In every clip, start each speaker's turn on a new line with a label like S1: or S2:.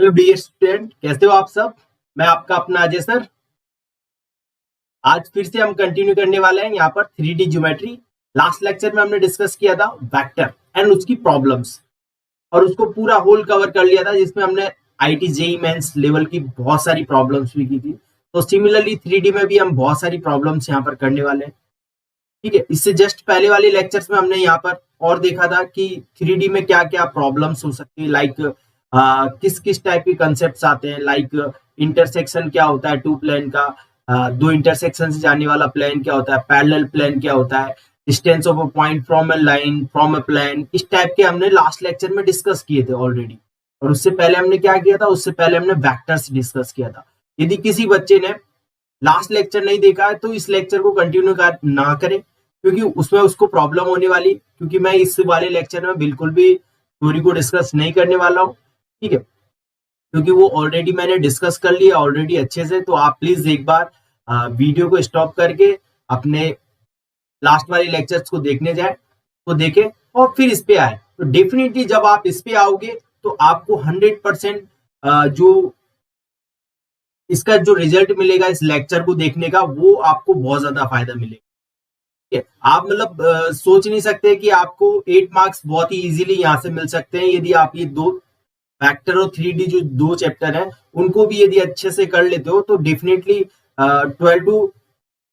S1: Hello dear student, कैसे हो आप सब। मैं आपका अपना अजय सर। आज फिर से हम कंटिन्यू करने वाले हैं यहाँ पर 3D ज्योमेट्री। लास्ट लेक्चर में हमने डिस्कस किया था वेक्टर एंड उसकी प्रॉब्लम्स, और उसको पूरा होल कवर कर लिया था, जिसमें हमने आईटी जेई मेंस लेवल की बहुत सारी प्रॉब्लम्स भी की थी। तो सिमिलरली 3D में भी हम बहुत सारी प्रॉब्लम्स यहाँ पर करने वाले हैं। ठीक है, इससे जस्ट पहले वाले लेक्चर्स में हमने यहाँ पर और देखा था कि 3D में क्या क्या प्रॉब्लम्स हो सकती है, लाइक किस किस टाइप के कंसेप्ट आते हैं, लाइक इंटरसेक्शन क्या होता है टू प्लेन का, दो इंटरसेक्शन से जाने वाला प्लेन क्या होता है, पैरेलल प्लेन क्या होता है, distance of a point from a line from a plane, इस टाइप के हमने लास्ट लेक्चर में डिस्कस किए थे ऑलरेडी। और उससे पहले हमने क्या किया था, उससे पहले हमने वेक्टर्स डिस्कस किया था। यदि किसी बच्चे ने लास्ट लेक्चर नहीं देखा है तो इस लेक्चर को कंटिन्यू ना करें, क्योंकि उसमें उसको प्रॉब्लम होने वाली, क्योंकि मैं इस वाले लेक्चर में बिल्कुल भी थ्योरी को डिस्कस नहीं करने वाला हूँ। ठीक है, क्योंकि वो ऑलरेडी मैंने डिस्कस कर लिया ऑलरेडी अच्छे से। तो आप प्लीज एक बार वीडियो को स्टॉप करके अपने लास्ट वाले लेक्चर्स को देखने जाए तो देखें और फिर इस पे आए। तो डेफिनेटली जब आप इस पे आओगे तो आपको 100% जो इसका जो रिजल्ट मिलेगा इस लेक्चर को देखने का, वो आपको बहुत ज्यादा फायदा मिलेगा। ठीक है, आप मतलब सोच नहीं सकते कि आपको 8 मार्क्स बहुत ही इजीली यहाँ से मिल सकते हैं यदि आप ये दो फैक्टर और 3D जो दो चैप्टर हैं उनको भी यदि अच्छे से कर लेते हो तो डेफिनेटली 12 टू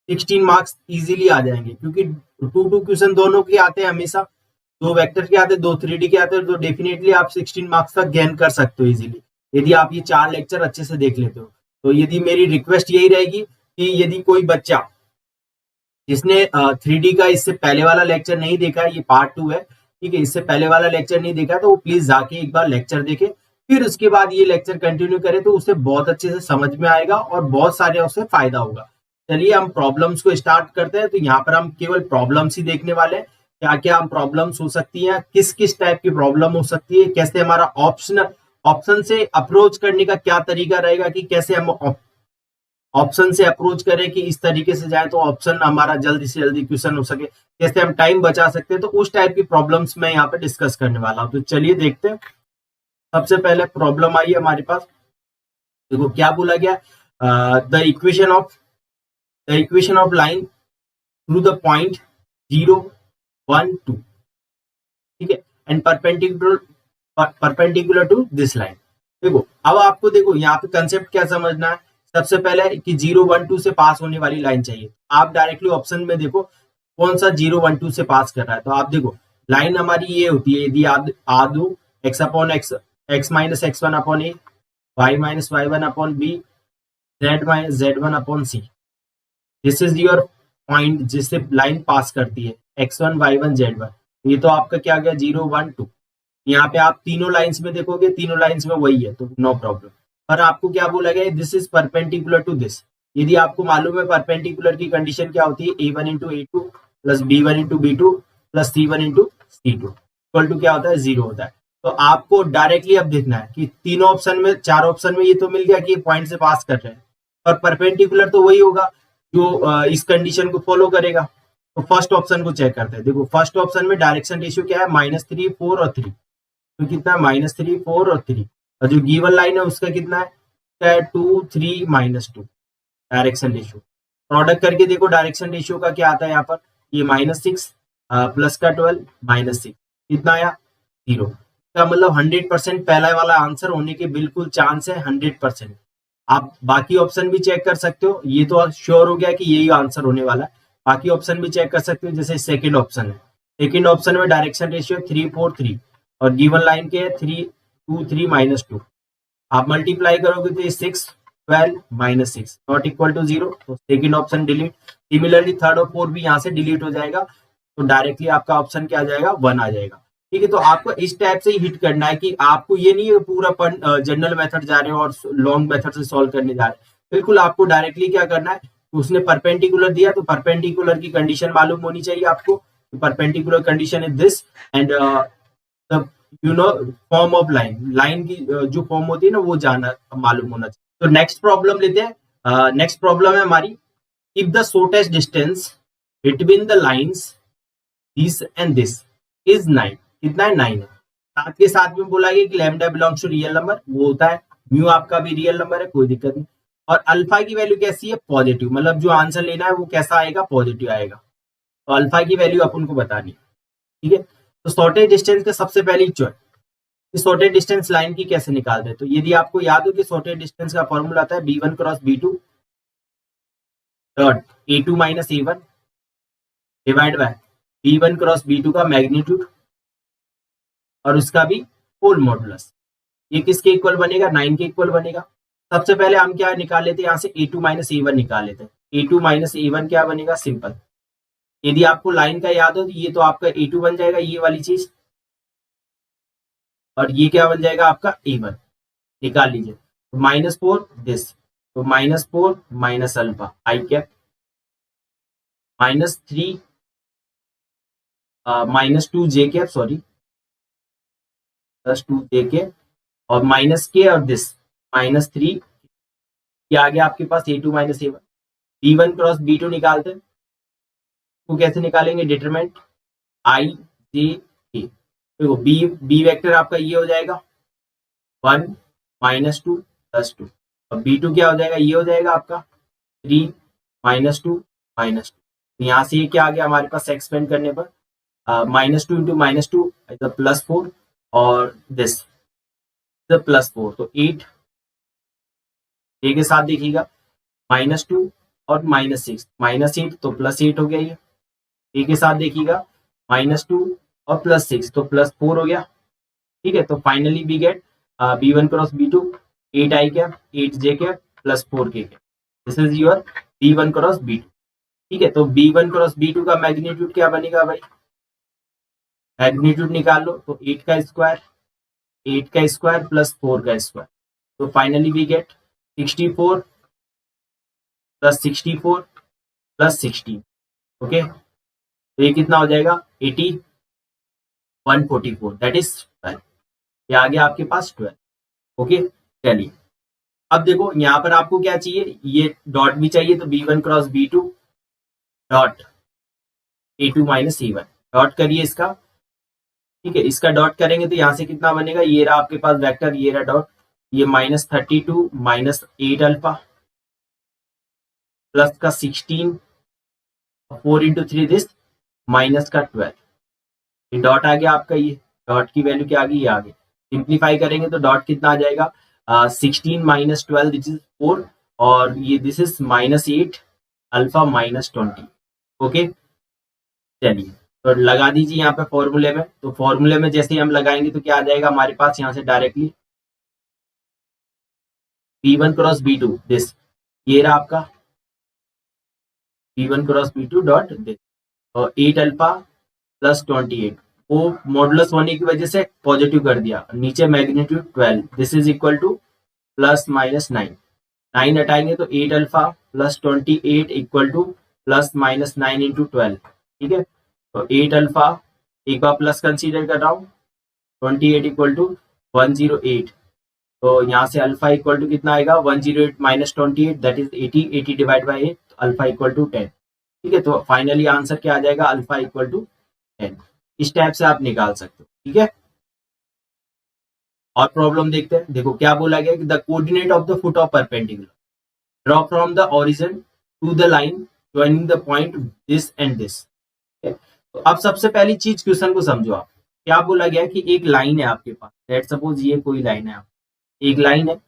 S1: 16 मार्क्स इजीली आ जाएंगे, क्योंकि 2 क्वेश्चन दोनों के आते हैं हमेशा, दो वेक्टर के आते हैं दो 3D के आते हैं। तो डेफिनेटली आप 16 मार्क्स तक गेन कर सकते हो इजीली यदि आप ये 4 लेक्चर अच्छे से देख लेते हो। तो यदि मेरी रिक्वेस्ट यही रहेगी कि यदि कोई बच्चा जिसने 3D का इससे पहले वाला लेक्चर नहीं देखा है, ये पार्ट 2 है, ठीक है, इससे पहले वाला लेक्चर नहीं देखा तो वो प्लीज जाके एक बार लेक्चर देखे, फिर उसके बाद ये लेक्चर कंटिन्यू करे तो उसे बहुत अच्छे से समझ में आएगा और बहुत सारे उससे फायदा होगा। चलिए हम प्रॉब्लम्स को स्टार्ट करते हैं। तो यहाँ पर हम केवल प्रॉब्लम्स ही देखने वाले हैं, क्या क्या हम प्रॉब्लम्स हो सकती हैं, किस किस टाइप की प्रॉब्लम हो सकती है, कैसे हमारा ऑप्शन से अप्रोच करने का क्या तरीका रहेगा, कि कैसे हम ऑप्शन से अप्रोच करें कि इस तरीके से जाए तो ऑप्शन हमारा जल्दी से जल्दी क्वेश्चन हो सके, कैसे हम टाइम बचा सकते हैं। तो उस टाइप की प्रॉब्लम्स मैं यहाँ पे डिस्कस करने वाला हूँ। तो चलिए देखते हैं। सबसे पहले प्रॉब्लम आई है हमारे पास, देखो क्या बोला गया, the equation of line through the point 0 1 2, ठीक है, and perpendicular to this line. देखो अब आपको देखो यहाँ पे कंसेप्ट क्या समझना है। सबसे पहले कि 0 1 2 से पास होने वाली लाइन चाहिए। आप डायरेक्टली ऑप्शन में देखो कौन सा 0 1 2 से पास कर रहा है। तो आप देखो लाइन हमारी ये होती है, यदि आप आदो x upon x, x minus x1 upon a, y minus y1 upon b, z minus z1 upon c, this is your point जिससे लाइन पास करती है x1 y1 z1। ये तो आपका क्या गया 0 1 2। यहाँ पे आप तीनों लाइंस में देखोगे, तीनों लाइंस में वही है, तो नो प्रॉब्लम। पर आपको क्या बोला गया, this is perpendicular to this. यदि आपको मालूम है परपेंडिकुलर की कंडीशन क्या होती है, a1 into a2 plus b1 into b2 plus c1 into c2 equal to क्या होता है, 0 होता है। तो आपको डायरेक्टली अब देखना है कि तीनों ऑप्शन में, चार ऑप्शन में ये तो मिल गया कि पॉइंट से पास कर रहे हैं, और परपेंडिकुलर तो वही होगा जो इस कंडीशन को फॉलो करेगा। तो फर्स्ट ऑप्शन को चेक करते हैं। देखो फर्स्ट ऑप्शन में डायरेक्शन रेशियो क्या है, -3 4 और 3, तो कितना है -3 4 और 3, और जो गिवन लाइन है उसका कितना है 2 3 -2 डायरेक्शन रेशियो। प्रोडक्ट करके देखो डायरेक्शन रेशियो का क्या आता है यहाँ पर, ये -6 प्लस का 12 -6, कितना आया 0। का मतलब 100% पहला वाला आंसर होने के बिल्कुल चांस है 100%। आप बाकी ऑप्शन भी चेक कर सकते हो, ये तो श्योर हो गया कि यही आंसर होने वाला है। बाकी ऑप्शन भी चेक कर सकते हो, जैसे सेकंड ऑप्शन है, सेकंड ऑप्शन में डायरेक्शन रेशियो 3 4 3 और गिवन लाइन के 3 2 3 -2। आप मल्टीप्लाई करोगे तो 6 12 -6 नॉट इक्वल टू 0, तो second option delete. Similarly third और फोर्थ भी यहाँ से डिलीट हो जाएगा, तो डायरेक्टली आपका ऑप्शन क्या आ जाएगा, 1 आ जाएगा। ठीक है, तो आपको इस टाइप से ही हिट करना है कि आपको ये नहीं है पूरा जनरल मेथड जा रहे हो और लॉन्ग मेथड से सॉल्व करने जा रहे हैं। बिल्कुल आपको डायरेक्टली क्या करना है, उसने परपेंडिकुलर दिया तो परपेंडिकुलर की कंडीशन मालूम होनी चाहिए आपको। Perpendicular condition is this and you know form of line, line की जो फॉर्म होती है ना वो जाना मालूम होना चाहिए। तो नेक्स्ट प्रॉब्लम लेते हैं। नेक्स्ट प्रॉब्लम है हमारी, if the shortest distance between the lines this and this is 9, कितना है 9 है। साथ के साथ में बोला गया कि lambda belongs to real number, वो होता है म्यू आपका भी रियल नंबर है, कोई दिक्कत नहीं। और अल्फा की वैल्यू कैसी है, पॉजिटिव, मतलब जो आंसर लेना है वो कैसा आएगा, पॉजिटिव आएगा। तो अल्फा की वैल्यू अपन को बतानी है, ठीक है। तो शॉर्टेज डिस्टेंस का सबसे पहली चॉइस, शॉर्टेज डिस्टेंस लाइन की कैसे निकालते हैं। तो यदि आपको याद हो कि शॉर्टेज डिस्टेंस का फॉर्मूला आता है b1 cross b2 dot a2 minus a1 divide by b1 cross b2 का मैग्नीट्यूड और उसका भी होल मॉडुलस। ये किसके इक्वल बनेगा, 9 के इक्वल बनेगा। सबसे पहले हम क्या निकाल लेते हैं, यहाँ से a2 माइनस a1 निकाल लेते हैं। a2 माइनस a1 क्या बनेगा, सिंपल। यदि आपको लाइन का याद हो तो ये तो आपका a2 बन जाएगा, ये वाली चीज, और ये क्या बन जाएगा आपका a1, निकाल लीजिए। तो -4 दिस, तो -4 माइनस अल्फा आई कैप -3 -2 जे कैप, सॉरी +2 जे के, और माइनस के और दिस -3, ये आ गया आपके पास a2 minus a1। b1 cross b2 निकालते हैं, तो कैसे निकालेंगे, डिटरमिनेंट आई जे के। देखो बी वेक्टर आपका ये हो जाएगा 1 -2 +2, और b2 क्या हो जाएगा, ये हो जाएगा आपका 3 -2 -2। यहाँ से ये क्या आ गया हमारे पास, एक्सपेंड करने पर -2 इंटू -2 इज +4, और दिस +4, तो 8 ए के साथ देखिएगा -2 और -6, -8 तो +8 हो गया, ये ए के साथ देखिएगा -2 और +6 तो +4 हो गया, ठीक है। तो finally we get b1 cross b2 8 I cap 8 J cap +4 K cap, this is your b1 cross b2, ठीक है। तो b1 क्रॉस b2 का मैग्नीट्यूड क्या बनेगा भाई, मैग्नीट्यूड निकाल लो, तो 8 का स्क्वायर +4 का स्क्वायर, तो फाइनली वी गेट 64 + 64 + 16, ओके। तो ये कितना हो जाएगा, 80 144, दैट इज 12, ये आ गया आपके पास 12, ओके। चलिए अब देखो यहाँ पर आपको क्या चाहिए, ये डॉट भी चाहिए, तो b1 cross b2 dot a2 minus a1 dot करिए इसका, ठीक है। इसका डॉट करेंगे तो यहाँ से कितना बनेगा, ये रहा आपके पास वेक्टर, ये रहा डॉट, ये -32 -8 अल्फा प्लस का 16 4 इंटू 3 दिस माइनस का 12, ये डॉट आ गया आपका, ये डॉट की वैल्यू क्या आ गई, ये आ गई। सिंप्लीफाई करेंगे तो डॉट कितना आ जाएगा, 16 माइनस 12 दिस इज 4, और ये दिस इज -8 अल्फा -20, ओके। चलिए तो लगा दीजिए यहाँ पे फॉर्मूले में, तो फॉर्मूले में जैसे ही हम लगाएंगे तो क्या आ जाएगा हमारे पास, यहाँ से directly b1 cross b2 this, ये रहा आपका b1 cross b2 dot this, और 8 अल्फा प्लस 28, वो मॉडुलस होने की वजह से पॉजिटिव कर दिया, नीचे magnitude 12, this is equal to +-9, 9 हटाएंगे तो 8 alpha plus 28 equal to +-9 into 12, ठीक है। तो 8 अल्फा एक बार प्लस कंसीडर कर रहा हूँ, 28 इक्वल टू 108, तो यहाँ से अल्फा इक्वल टू कितना आएगा, 108 minus 28 that is 80, 80 divide by 8, alpha equal to 10, ठीक है। तो फाइनली आंसर क्या आ जाएगा, अल्फा इक्वल टू 10। इस टाइप से आप निकाल सकते हो, ठीक है। और प्रॉब्लम देखते हैं, देखो क्या बोला गया कि the coordinate of the foot of perpendicular draw from the origin to the line joining the point this and this. तो अब सबसे पहली चीज क्वेश्चन को समझो आप, क्या बोला गया कि एक लाइन है आपके पास, लेट सपोज ये कोई लाइन है, एक लाइन है,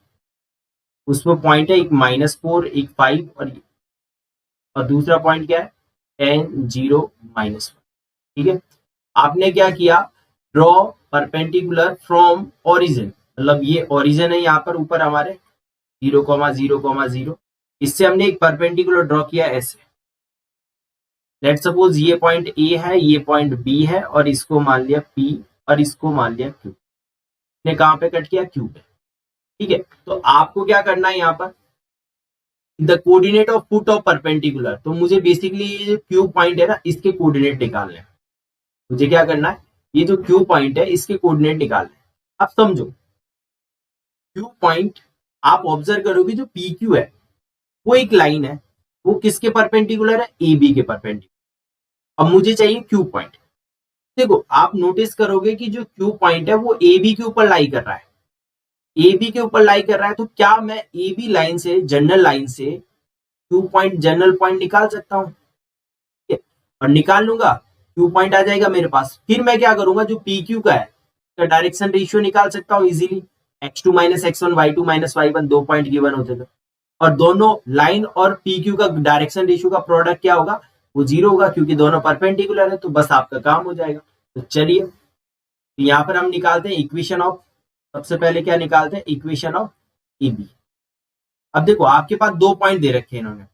S1: उसमें पॉइंट है एक -4 एक 5 और दूसरा पॉइंट क्या है 10 0 -1, ठीक है। आपने क्या किया, ड्रॉ परपेंडिकुलर फ्रॉम ओरिजिन, मतलब ये ओरिजिन है यहाँ पर ऊपर हमारे 0,0,0, इससे हमने एक परपेंडिकुलर ड्रॉ किया ऐसे, लेट सपोज ये पॉइंट ए है, ये पॉइंट बी है, और इसको मान लिया पी और इसको मान लिया क्यू, ने कहाँ पे कट किया, क्यू पे, ठीक है। तो आपको क्या करना है यहाँ पर, the coordinate of foot of perpendicular, तो मुझे बेसिकली ये जो क्यू पॉइंट है ना, इसके कोऑर्डिनेट निकालने हैं। मुझे क्या करना है, ये जो क्यू पॉइंट है इसके कोऑर्डिनेट निकालने हैं। अब समझो क्यू पॉइंट, आप ऑब्जर्व करोगे जो पी क्यू है वो एक लाइन है, वो किसके परपेंडिकुलर है, ए बी के परपेंडिकुलर। अब मुझे चाहिए क्यू पॉइंट, देखो आप नोटिस करोगे कि जो क्यू पॉइंट है वो ए बी के ऊपर लाई कर रहा है, ए बी के ऊपर लाई कर रहा है, तो क्या मैं ए बी लाइन से, जनरल लाइन से क्यू पॉइंट, जनरल पॉइंट निकाल सकता हूँ? और निकाल लूंगा, क्यू पॉइंट आ जाएगा मेरे पास। फिर मैं क्या करूंगा, जो पी क्यू का है तो डायरेक्शन रेशियो निकाल सकता हूँ easily. x2 minus x1, y2 minus y1, 2 point given होते थे, और दोनों लाइन और पी क्यू का डायरेक्शन रेशियो का प्रोडक्ट क्या होगा, वो 0 होगा, क्योंकि दोनों परपेंडिकुलर है। तो बस आपका काम हो जाएगा। तो चलिए यहाँ पर हम निकालते हैं इक्वेशन ऑफ, सबसे पहले क्या निकालते हैं, इक्वेशन ऑफ ए बी। अब देखो आपके पास 2 पॉइंट दे रखे हैं इन्होंने,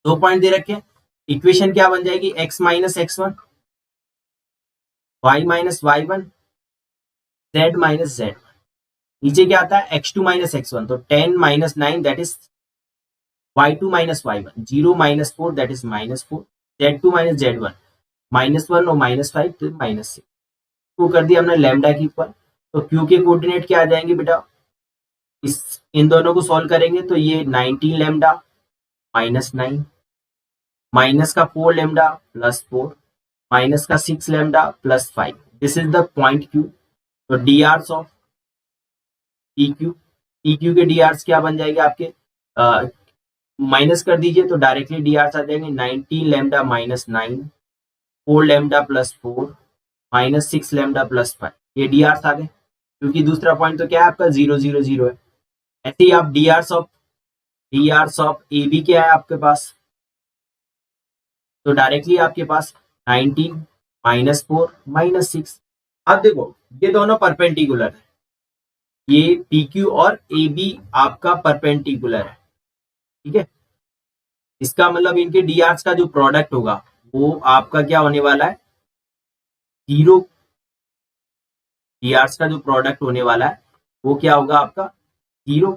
S1: 2 पॉइंट दे रखे हैं। इक्वेशन क्या बन जाएगी, x minus x1, y minus y1, z minus z। नीचे क्या आता है, x2 माइनस x1, तो 10 minus 9 that is y2 minus y1, 0 minus 4 that is minus 4, z2 minus z1, minus 1 और माइनस 5 तो माइनस 6 को कर दिया हमने लैम्डा के ऊपर। तो क्यू के कोऑर्डिनेट क्या आ जाएंगे बेटा, इन दोनों को सॉल्व करेंगे तो ये 19 लैम्डा माइनस 9, माइनस का 4 लैम्डा प्लस 4, माइनस का 6 lambda plus 5, this is the point Q. तो D R's of P Q के डी आर्स क्या बन जाएंगे आपके, माइनस कर दीजिए तो डायरेक्टली डी आर्स आ जाएंगे 19 lambda minus 9, 4 lambda plus 4, minus 6 lambda plus 5, ये डी आर्स आ गए, क्योंकि दूसरा पॉइंट तो क्या है आपका 0 0 0 है। ऐसे ही आप D R's of A B क्या है आपके पास, तो डायरेक्टली आपके पास 19 माइनस 4 माइनस 6। अब देखो ये दोनों परपेंडिकुलर है, ये पी क्यू और ए बी आपका परपेंडिकुलर है, ठीक है। इसका मतलब इनके डी आर्स का जो प्रोडक्ट होगा वो आपका क्या होने वाला है, 0। डी आर्स का जो प्रोडक्ट होने वाला है वो क्या होगा आपका 0,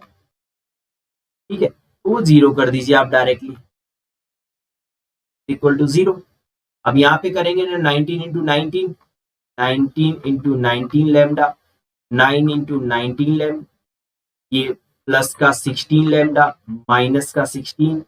S1: ठीक है। तो वो 0 कर दीजिए आप डायरेक्टली, इक्वल टू 0। अब यहाँ पे करेंगे ना 19 into 19, 19 into 19 lambda, 9 into 19 lambda, ये प्लस का 16 लैम्डा, माइनस का 16,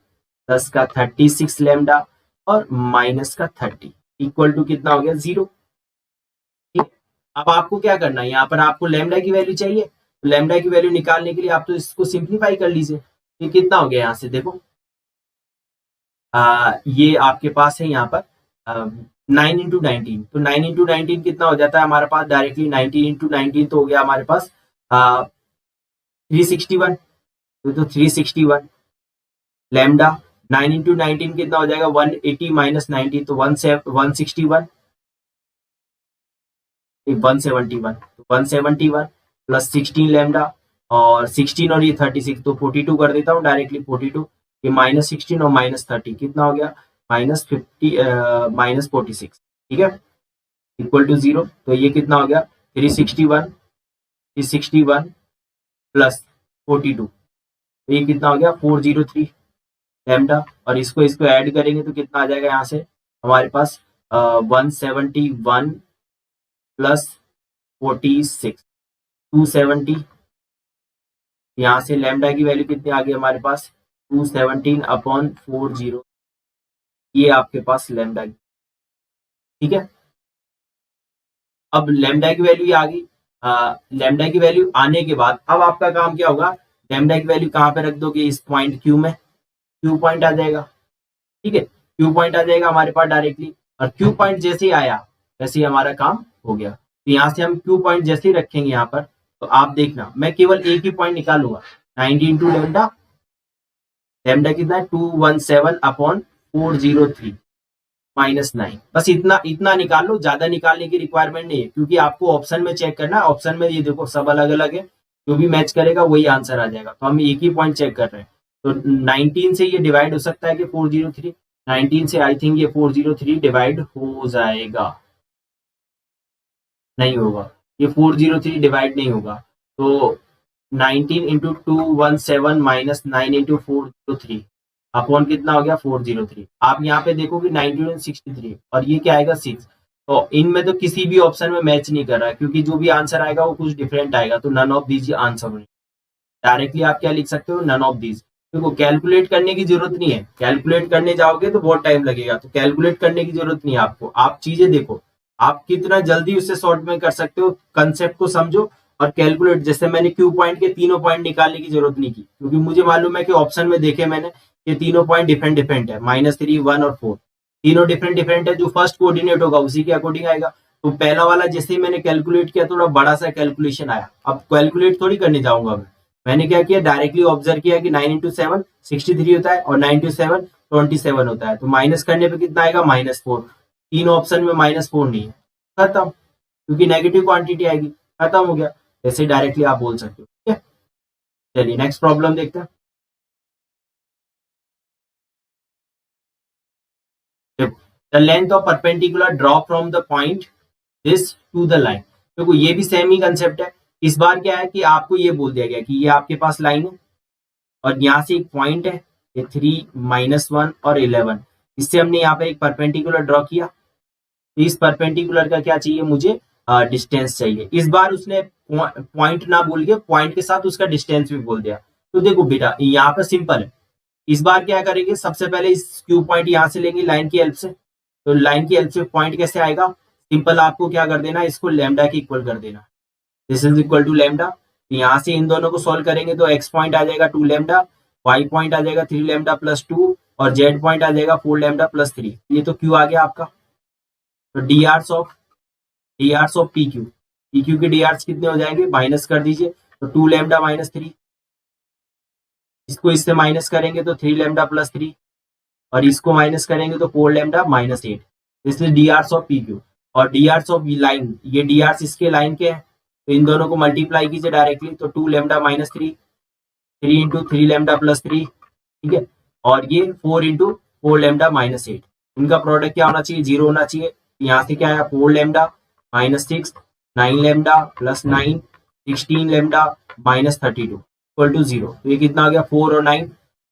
S1: प्लस का 36 लैम्डा और माइनस का 30, इक्वल टू कितना हो गया 0। ठीक है, अब आपको क्या करना है, यहाँ पर आपको लैम्डा की वैल्यू चाहिए, तो लैम्डा की वैल्यू निकालने के लिए आप तो इसको सिंप्लीफाई कर लीजिए। ये कितना हो गया यहाँ से देखो, ये आपके पास है यहाँ पर 9 इंटू 19, तो 9 इंटू 19 कितना हो जाता है हमारे पास, डायरेक्टली 19 इंटू 19 तो हो गया हमारे पास 361, तो 361 लैम्डा, 9 इंटू 19 कितना हो जाएगा 180 माइनस 90, तो 161, 171, तो 171 प्लस 16 लैम्डा और 16 और ये 36, तो 42 कर देता हूँ डायरेक्टली, 42, ये माइनस 16 और माइनस 30 कितना हो गया माइनस 50 माइनस 46, ठीक है, इक्वल टू 0। तो ये कितना हो गया 361 प्लस 42, तो ये कितना हो गया 403 लैम्डा, और इसको ऐड करेंगे तो कितना आ जाएगा यहाँ से हमारे पास 171 प्लस 46, 270, यहाँ से लैम्डा की वैल्यू कितनी आ गई हमारे पास 217 अपॉन 40, ये आपके पास लैम्डा की, ठीक है। अब लैम्डा की वैल्यू आ गई, लैम्डा की वैल्यू आने के बाद अब आपका काम क्या होगा, लैम्डा की वैल्यू कहाँ पे रख दोगे, इस पॉइंट क्यू में, क्यू पॉइंट आ जाएगा, ठीक है, क्यू पॉइंट आ जाएगा हमारे पास डायरेक्टली, और क्यू पॉइंट जैसे ही आया वैसे ही हमारा काम हो गया। तो यहाँ से हम क्यू पॉइंट जैसे ही रखेंगे यहाँ पर, तो आप देखना मैं केवल एक ही पॉइंट निकालूंगा, 90 इंटू लैम्डा, लैम्डा कितना है 217 अपॉन 403 माइनस 9, बस इतना निकाल लो, ज्यादा निकालने की रिक्वायरमेंट नहीं है, क्योंकि आपको ऑप्शन में चेक करना है, ऑप्शन में ये देखो सब अलग अलग है, जो भी मैच करेगा वही आंसर आ जाएगा, तो हम एक ही पॉइंट चेक कर रहे हैं। तो 19 से ये डिवाइड हो सकता है कि 403, 19 से आई थिंक ये 403 डिवाइड हो जाएगा, नहीं होगा, ये 403 डिवाइड नहीं होगा, तो 19 इंटू 217 माइनस 9 इंटू 403 अपॉन कितना हो गया 403। आप यहाँ पे देखोगे 1963 और ये क्या आएगा 6, तो इनमें तो किसी भी ऑप्शन में मैच नहीं कर रहा है, क्योंकि जो भी आंसर आएगा वो कुछ डिफरेंट आएगा, तो नन ऑफ दीज आंसर होने, डायरेक्टली आप क्या लिख सकते हो, नन ऑफ दीज। देखो कैलकुलेट करने की जरूरत नहीं है, कैलकुलेट करने जाओगे तो बहुत टाइम लगेगा, तो कैलकुलेट करने की जरूरत नहीं है आपको, आप चीजें देखो, आप कितना जल्दी उससे शॉर्ट में कर सकते हो, कंसेप्ट को समझो और कैलकुलेट, जैसे मैंने क्यू पॉइंट के तीनों पॉइंट निकालने की जरूरत नहीं की, क्योंकि मुझे मालूम है कि ऑप्शन में देखे मैंने ये तीनों पॉइंट डिफरेंट डिफरेंट है, -3, 1 और 4 तीनों डिफरेंट डिफरेंट है। जो फर्स्ट कोऑर्डिनेट होगा उसी के अकॉर्डिंग आएगा। तो पहला वाला जैसे ही मैंने कैलकुलेट किया, थोड़ा बड़ा सा कैलकुलेशन आया। अब कैलकुलेट थोड़ी करने जाऊंगा मैंने क्या किया, डायरेक्टली ऑब्जर्व किया कि 9 इंटू 7 63 होता है और 9 इंटू 7 27 होता है। तो माइनस करने पे कितना आएगा, -4। तीन ऑप्शन में -4 नहीं है, खत्म, क्योंकि नेगेटिव क्वांटिटी आएगी, खत्म हो गया। ऐसे डायरेक्टली आप बोल सकते हो। ठीक है, चलिए नेक्स्ट प्रॉब्लम देखते हैं। The length of perpendicular draw from the point this to the line. देखो ये भी सेम ही कंसेप्ट है। इस बार क्या है कि आपको ये बोल दिया गया कि ये आपके पास लाइन है और यहाँ से एक पॉइंट है, ये 3, -1 और 11। इससे हमने यहाँ पे एक परपेंडिकुलर ड्रॉ किया। इस परपेंडिकुलर का क्या चाहिए मुझे, डिस्टेंस चाहिए। इस बार उसने पॉइंट ना बोल के पॉइंट के साथ उसका डिस्टेंस भी बोल दिया। तो देखो बेटा यहाँ पर सिंपल है। इस बार क्या करेंगे, सबसे पहले इस क्यू पॉइंट यहाँ से लेंगे लाइन की हेल्प से। तो लाइन की हेल्प से पॉइंट कैसे आएगा, सिंपल आपको क्या कर देना, इसको लैम्डा की इक्वल कर देना। This is equal to lambda. यहाँ से इन दोनों को सोल्व करेंगे तो एक्स पॉइंट आ जाएगा 2 लैम्डा, वाई पॉइंट आ जाएगा 3 लैम्डा प्लस 2 और जेड पॉइंट आ जाएगा 4 लैम्डा प्लस 3। ये तो क्यू आ गया आपका। तो D R's of P Q के डी आर्स कितने हो जाएंगे, माइनस कर दीजिए। तो 2 लैम्डा माइनस 3, इसको इससे माइनस करेंगे तो 3 लैम्डा प्लस 3 और इसको माइनस करेंगे तो 4 लैम्डा माइनस 8। इसलिए D R's of P Q और डी आर्स ऑफ लाइन, ये डी आर्स इसके लाइन के हैं, तो इन दोनों को मल्टीप्लाई कीजिए डायरेक्टली। तो 2 lambda minus 3, 3 into 3 lambda plus 3, ठीक है। और ये 4 इंटू 4 लैम्डा माइनस 8, इनका प्रोडक्ट क्या होना चाहिए, 0 होना चाहिए। यहाँ से क्या है, 4 lambda minus 6, 9 lambda plus 9, 16 lambda minus 32 equal to 0। तो ये कितना हो गया, 4 और 9,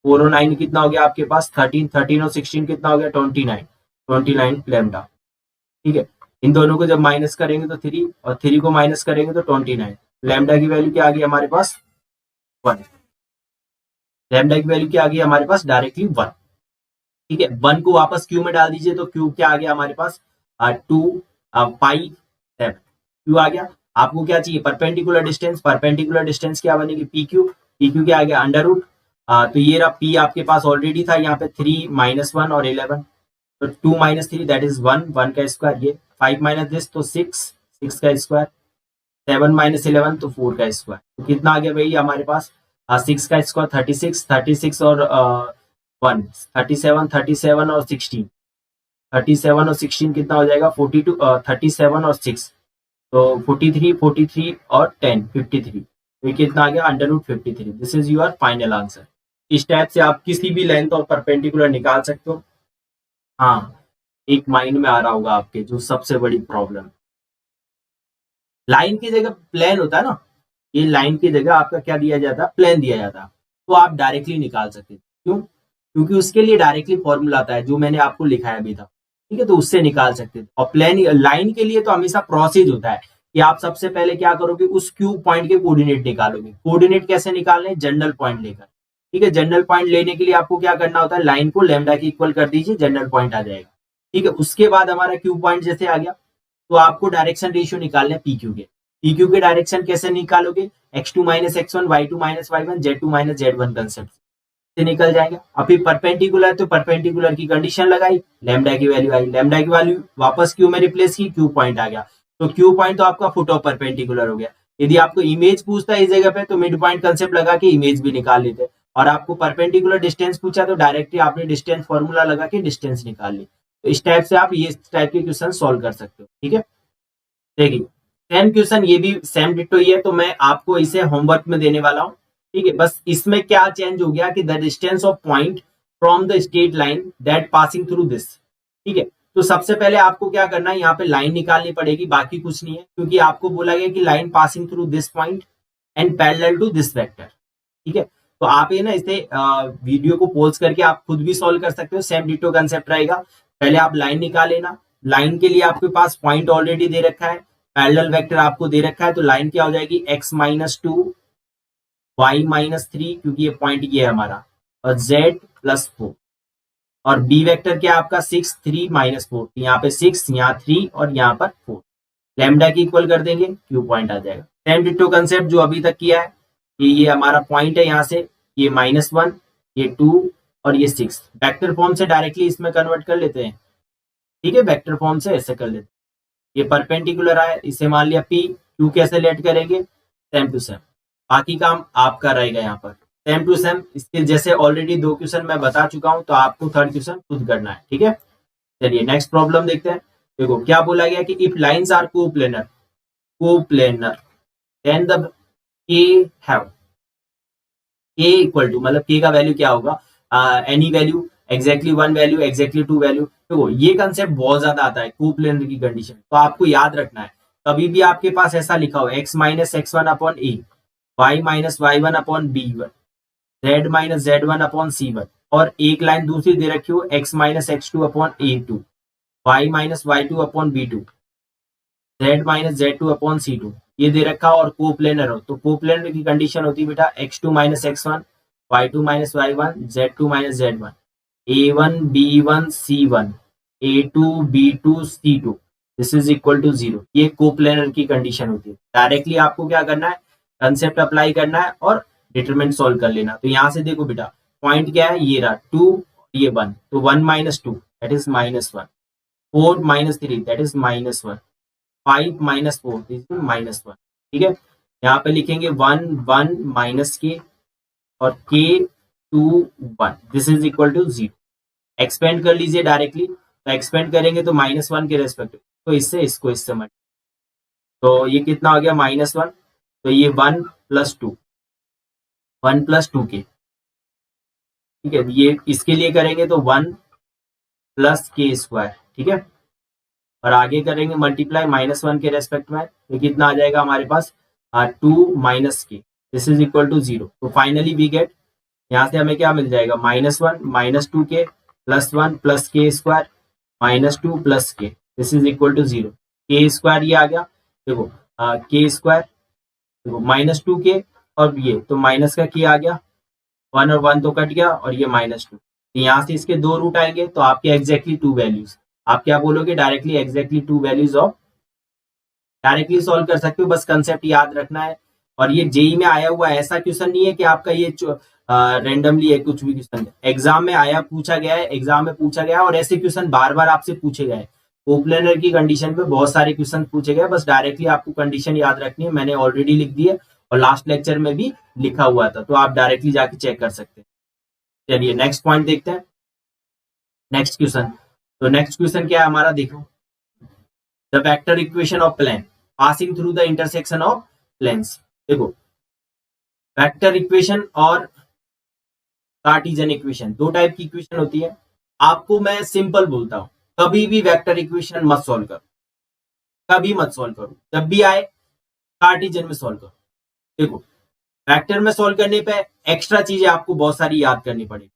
S1: 4 और 9 कितना हो गया आपके पास 13, 13 और 16 कितना हो गया 29, 29 लैम्डा। ठीक है, इन दोनों को जब माइनस करेंगे तो 3 और 3 को माइनस करेंगे तो 29। लैम्डा की वैल्यू क्या आ गई हमारे पास, 1। लैम्डा की वैल्यू क्या आ गई हमारे पास, डायरेक्टली 1। ठीक है, 1 को वापस क्यू में डाल दीजिए तो क्यू क्या आ गया हमारे पास, 2 5 7 क्यू आ गया। आपको क्या चाहिए, परपेंडिकुलर डिस्टेंस। परपेंडिकुलर डिस्टेंस क्या बनेगी, पी क्यू। पी क्यू क्या आ गया, अंडर रूट। तो ये रहा पी आपके पास ऑलरेडी था यहाँ पे 3 -1 और 11। तो 2 - 3 दैट इज 1, 1 का स्क्वायर। ये 5 माइनस दिस तो 6, 6 का स्क्वायर। 7 - 11 तो 4 का स्क्वायर। तो कितना आ गया भाई हमारे पास, 6 का स्क्वायर 36, 36 और 1 37, 37 और 16, 37 और 16 कितना हो जाएगा 42, 37 और 6 तो 43, 43 और 10 53। तो ये कितना आ गया, under root 53। This is your final answer. इस टाइप से आप किसी भी लेंथ और परपेंडिकुलर निकाल सकते हो। हाँ, एक माइंड में आ रहा होगा आपके, जो सबसे बड़ी प्रॉब्लम, लाइन की जगह प्लेन होता है ना, ये लाइन की जगह आपका क्या दिया जाता है, प्लेन दिया जाता है, तो आप डायरेक्टली निकाल सकते हैं। क्यों, क्योंकि उसके लिए डायरेक्टली फॉर्मूला आता है जो मैंने आपको लिखाया भी था। ठीक है, तो उससे निकाल सकते थे। और प्लेन लाइन के लिए तो हमेशा प्रोसेस होता है कि आप सबसे पहले क्या करोगे, उस क्यू पॉइंट के कोऑर्डिनेट निकालोगे। कोऑर्डिनेट कैसे निकालने, जनरल पॉइंट लेकर। ठीक है, जनरल पॉइंट लेने के लिए आपको क्या करना होता है, लाइन को लैम्डा की इक्वल कर दीजिए, जनरल पॉइंट आ जाएगा। ठीक है, उसके बाद हमारा क्यू पॉइंट जैसे आ गया, तो आपको डायरेक्शन रेशियो निकालने पी क्यू के। पी क्यू के डायरेक्शन कैसे निकालोगे, x2 - x1, y2 - y1, z2 - z1 concept से निकल जाएगा। अभी परपेंडिकुलर, तो परपेंडिकुलर की कंडीशन लगाई, लैम्डा की वैल्यू आई, लैम्डा की वैल्यू वापस क्यू में रिप्लेस की, क्यू पॉइंट आ गया। तो क्यू पॉइंट तो आपका फुट ऑफ परपेंडिकुलर हो गया। यदि आपको इमेज पूछता है इस जगह पे, तो मिड पॉइंट कंसेप्ट लगा के इमेज भी निकाल लेते। और आपको परपेंडिकुलर डिस्टेंस पूछा तो डायरेक्टली आपने डिस्टेंस फॉर्मूला लगा के डिस्टेंस निकाल ली। तो इस टाइप से आप ये टाइप के क्वेश्चन सॉल्व कर सकते हो। ठीक है, देखिए सेम क्वेश्चन ये भी सेम डिटो ही है, तो मैं आपको इसे होमवर्क में देने वाला हूँ। ठीक है, बस इसमें क्या चेंज हो गया कि the distance of point from the straight line that passing through this. ठीक है, तो सबसे पहले आपको क्या करना है, यहाँ पे लाइन निकालनी पड़ेगी, बाकी कुछ नहीं है, क्योंकि आपको बोला गया कि line passing through this point and parallel to this vector. ठीक है, तो आप ये ना इसे वीडियो को पॉज करके आप खुद भी सॉल्व कर सकते हो, सेम डिटो कंसेप्ट रहेगा। पहले आप लाइन निकाल लेना। लाइन के लिए आपके पास पॉइंट ऑलरेडी दे रखा है, पैरेलल वेक्टर आपको दे रखा है, तो लाइन क्या हो जाएगी, x - 2 y - 3, क्योंकि ये पॉइंट ये है हमारा, और z + 4। और b वेक्टर क्या है आपका 6 3 - 4, यहाँ पे 6, यहाँ 3 और यहाँ पर 4। लैम्डा की इक्वल कर देंगे, क्यू पॉइंट आ जाएगा। सेम डिटो कंसेप्ट जो अभी तक किया है, ये हमारा पॉइंट है, यहाँ से ये -1, ये 2 और ये 6 वेक्टर फॉर्म से डायरेक्टली इसमें कन्वर्ट कर लेते हैं। ठीक है, वेक्टर फॉर्म से ऐसे कर लेते हैं। ये परपेंडिकुलर आया, इसे मान लिया P, Q कैसे लेट करेंगे, सेम टू सेम। बाकी काम आपका रहेगा यहाँ पर सेम टू सेम। इसके जैसे ऑलरेडी 2 क्वेश्चन मैं बता चुका हूं, तो आपको थर्ड क्वेश्चन खुद करना है। ठीक है, चलिए नेक्स्ट प्रॉब्लम देखते हैं। देखो क्या बोला गया कि if lines are coplanar then the K have K equal to, मतलब के का वैल्यू क्या होगा, any value, exactly 1 value, exactly 2 value. देखो ये कंसेप्ट बहुत ज्यादा आता है कोप्लेनर की कंडीशन, तो आपको याद रखना है कभी भी आपके पास ऐसा लिखा हो x माइनस x1 अपॉन ए, y minus y1 upon b1, z minus z1 upon c1, और एक लाइन दूसरी दे रखी हो x minus x2 upon a2, y minus y2 upon b2, z minus z2 upon c2, ये दे रखा हो और कोप्लेनर हो, तो कोप्लेनर की कंडीशन होती है बेटा x2 minus x1, y2 minus y1, z2 minus z1, a1 b1 c1, a2 b2 c2, this is equal to 0। ये कोप्लेनर की कंडीशन होती है। डायरेक्टली आपको क्या करना है, कंसेप्ट अप्लाई करना है और डिटरमिनेंट सॉल्व कर लेना। तो यहाँ से देखो बेटा पॉइंट क्या है, ये रहा 2, ये 1, तो 1 minus 2 that is -1, 4 minus 3 that is -1, 5 minus 4 this is -1। ठीक है, यहाँ पे लिखेंगे 1 1 माइनस के और के 2 1, this is equal to 0। Expand कर लीजिए डायरेक्टली, तो एक्सपेंड करेंगे तो -1 के रेस्पेक्ट, तो इससे इसको इससे मत, तो ये कितना हो गया -1, तो ये 1 प्लस 2, 1 प्लस 2 के। ठीक है, ये इसके लिए करेंगे तो 1 प्लस के स्क्वायर। ठीक है, और आगे करेंगे मल्टीप्लाई -1 के रेस्पेक्ट में, तो कितना आ जाएगा हमारे पास 2 माइनस के, दिस इज इक्वल टू 0। तो फाइनली वी गेट, यहाँ से हमें क्या मिल जाएगा -1 माइनस 2 के प्लस 1 प्लस के स्क्वायर -2 प्लस के, दिस इज इक्वल टू 0। के स्क्वायर ये आ गया, देखो के स्क्वायर, देखो -2 के और ये तो माइनस का के आ गया, 1 और 1 तो कट गया और ये -2, यहाँ से इसके 2 रूट आएंगे तो आपके एग्जैक्टली 2 वैल्यूज, आप क्या बोलोगे directly exactly 2 values of, directly solve कर सकते हो, बस कंसेप्ट याद रखना है। और ये जेई में आया हुआ ऐसा क्वेश्चन नहीं है कि आपका ये रेंडमली है, कुछ भी क्वेश्चन एग्जाम में आया, पूछा गया है, एग्जाम में पूछा गया, और ऐसे क्वेश्चन बार बार आपसे पूछे गए। कोप्लेनर की कंडीशन पे बहुत सारे क्वेश्चन पूछे गए, बस डायरेक्टली आपको कंडीशन याद रखनी है। मैंने ऑलरेडी लिख दी है और लास्ट लेक्चर में भी लिखा हुआ था, तो आप डायरेक्टली जाके चेक कर सकते हैं। चलिए नेक्स्ट पॉइंट देखते हैं, नेक्स्ट क्वेश्चन। तो नेक्स्ट क्वेश्चन क्या है हमारा, देखो the vector equation of plane passing through the intersection of planes. देखो वेक्टर इक्वेशन और कार्टेशियन इक्वेशन दो टाइप की इक्वेशन होती है। आपको मैं सिंपल बोलता हूं, कभी भी वेक्टर इक्वेशन मत सॉल्व करो, कभी मत सॉल्व करो, जब भी आए कार्टेशियन में सॉल्व करो। देखो वेक्टर में सॉल्व करने पे एक्स्ट्रा चीजें आपको बहुत सारी याद करनी पड़ेगी,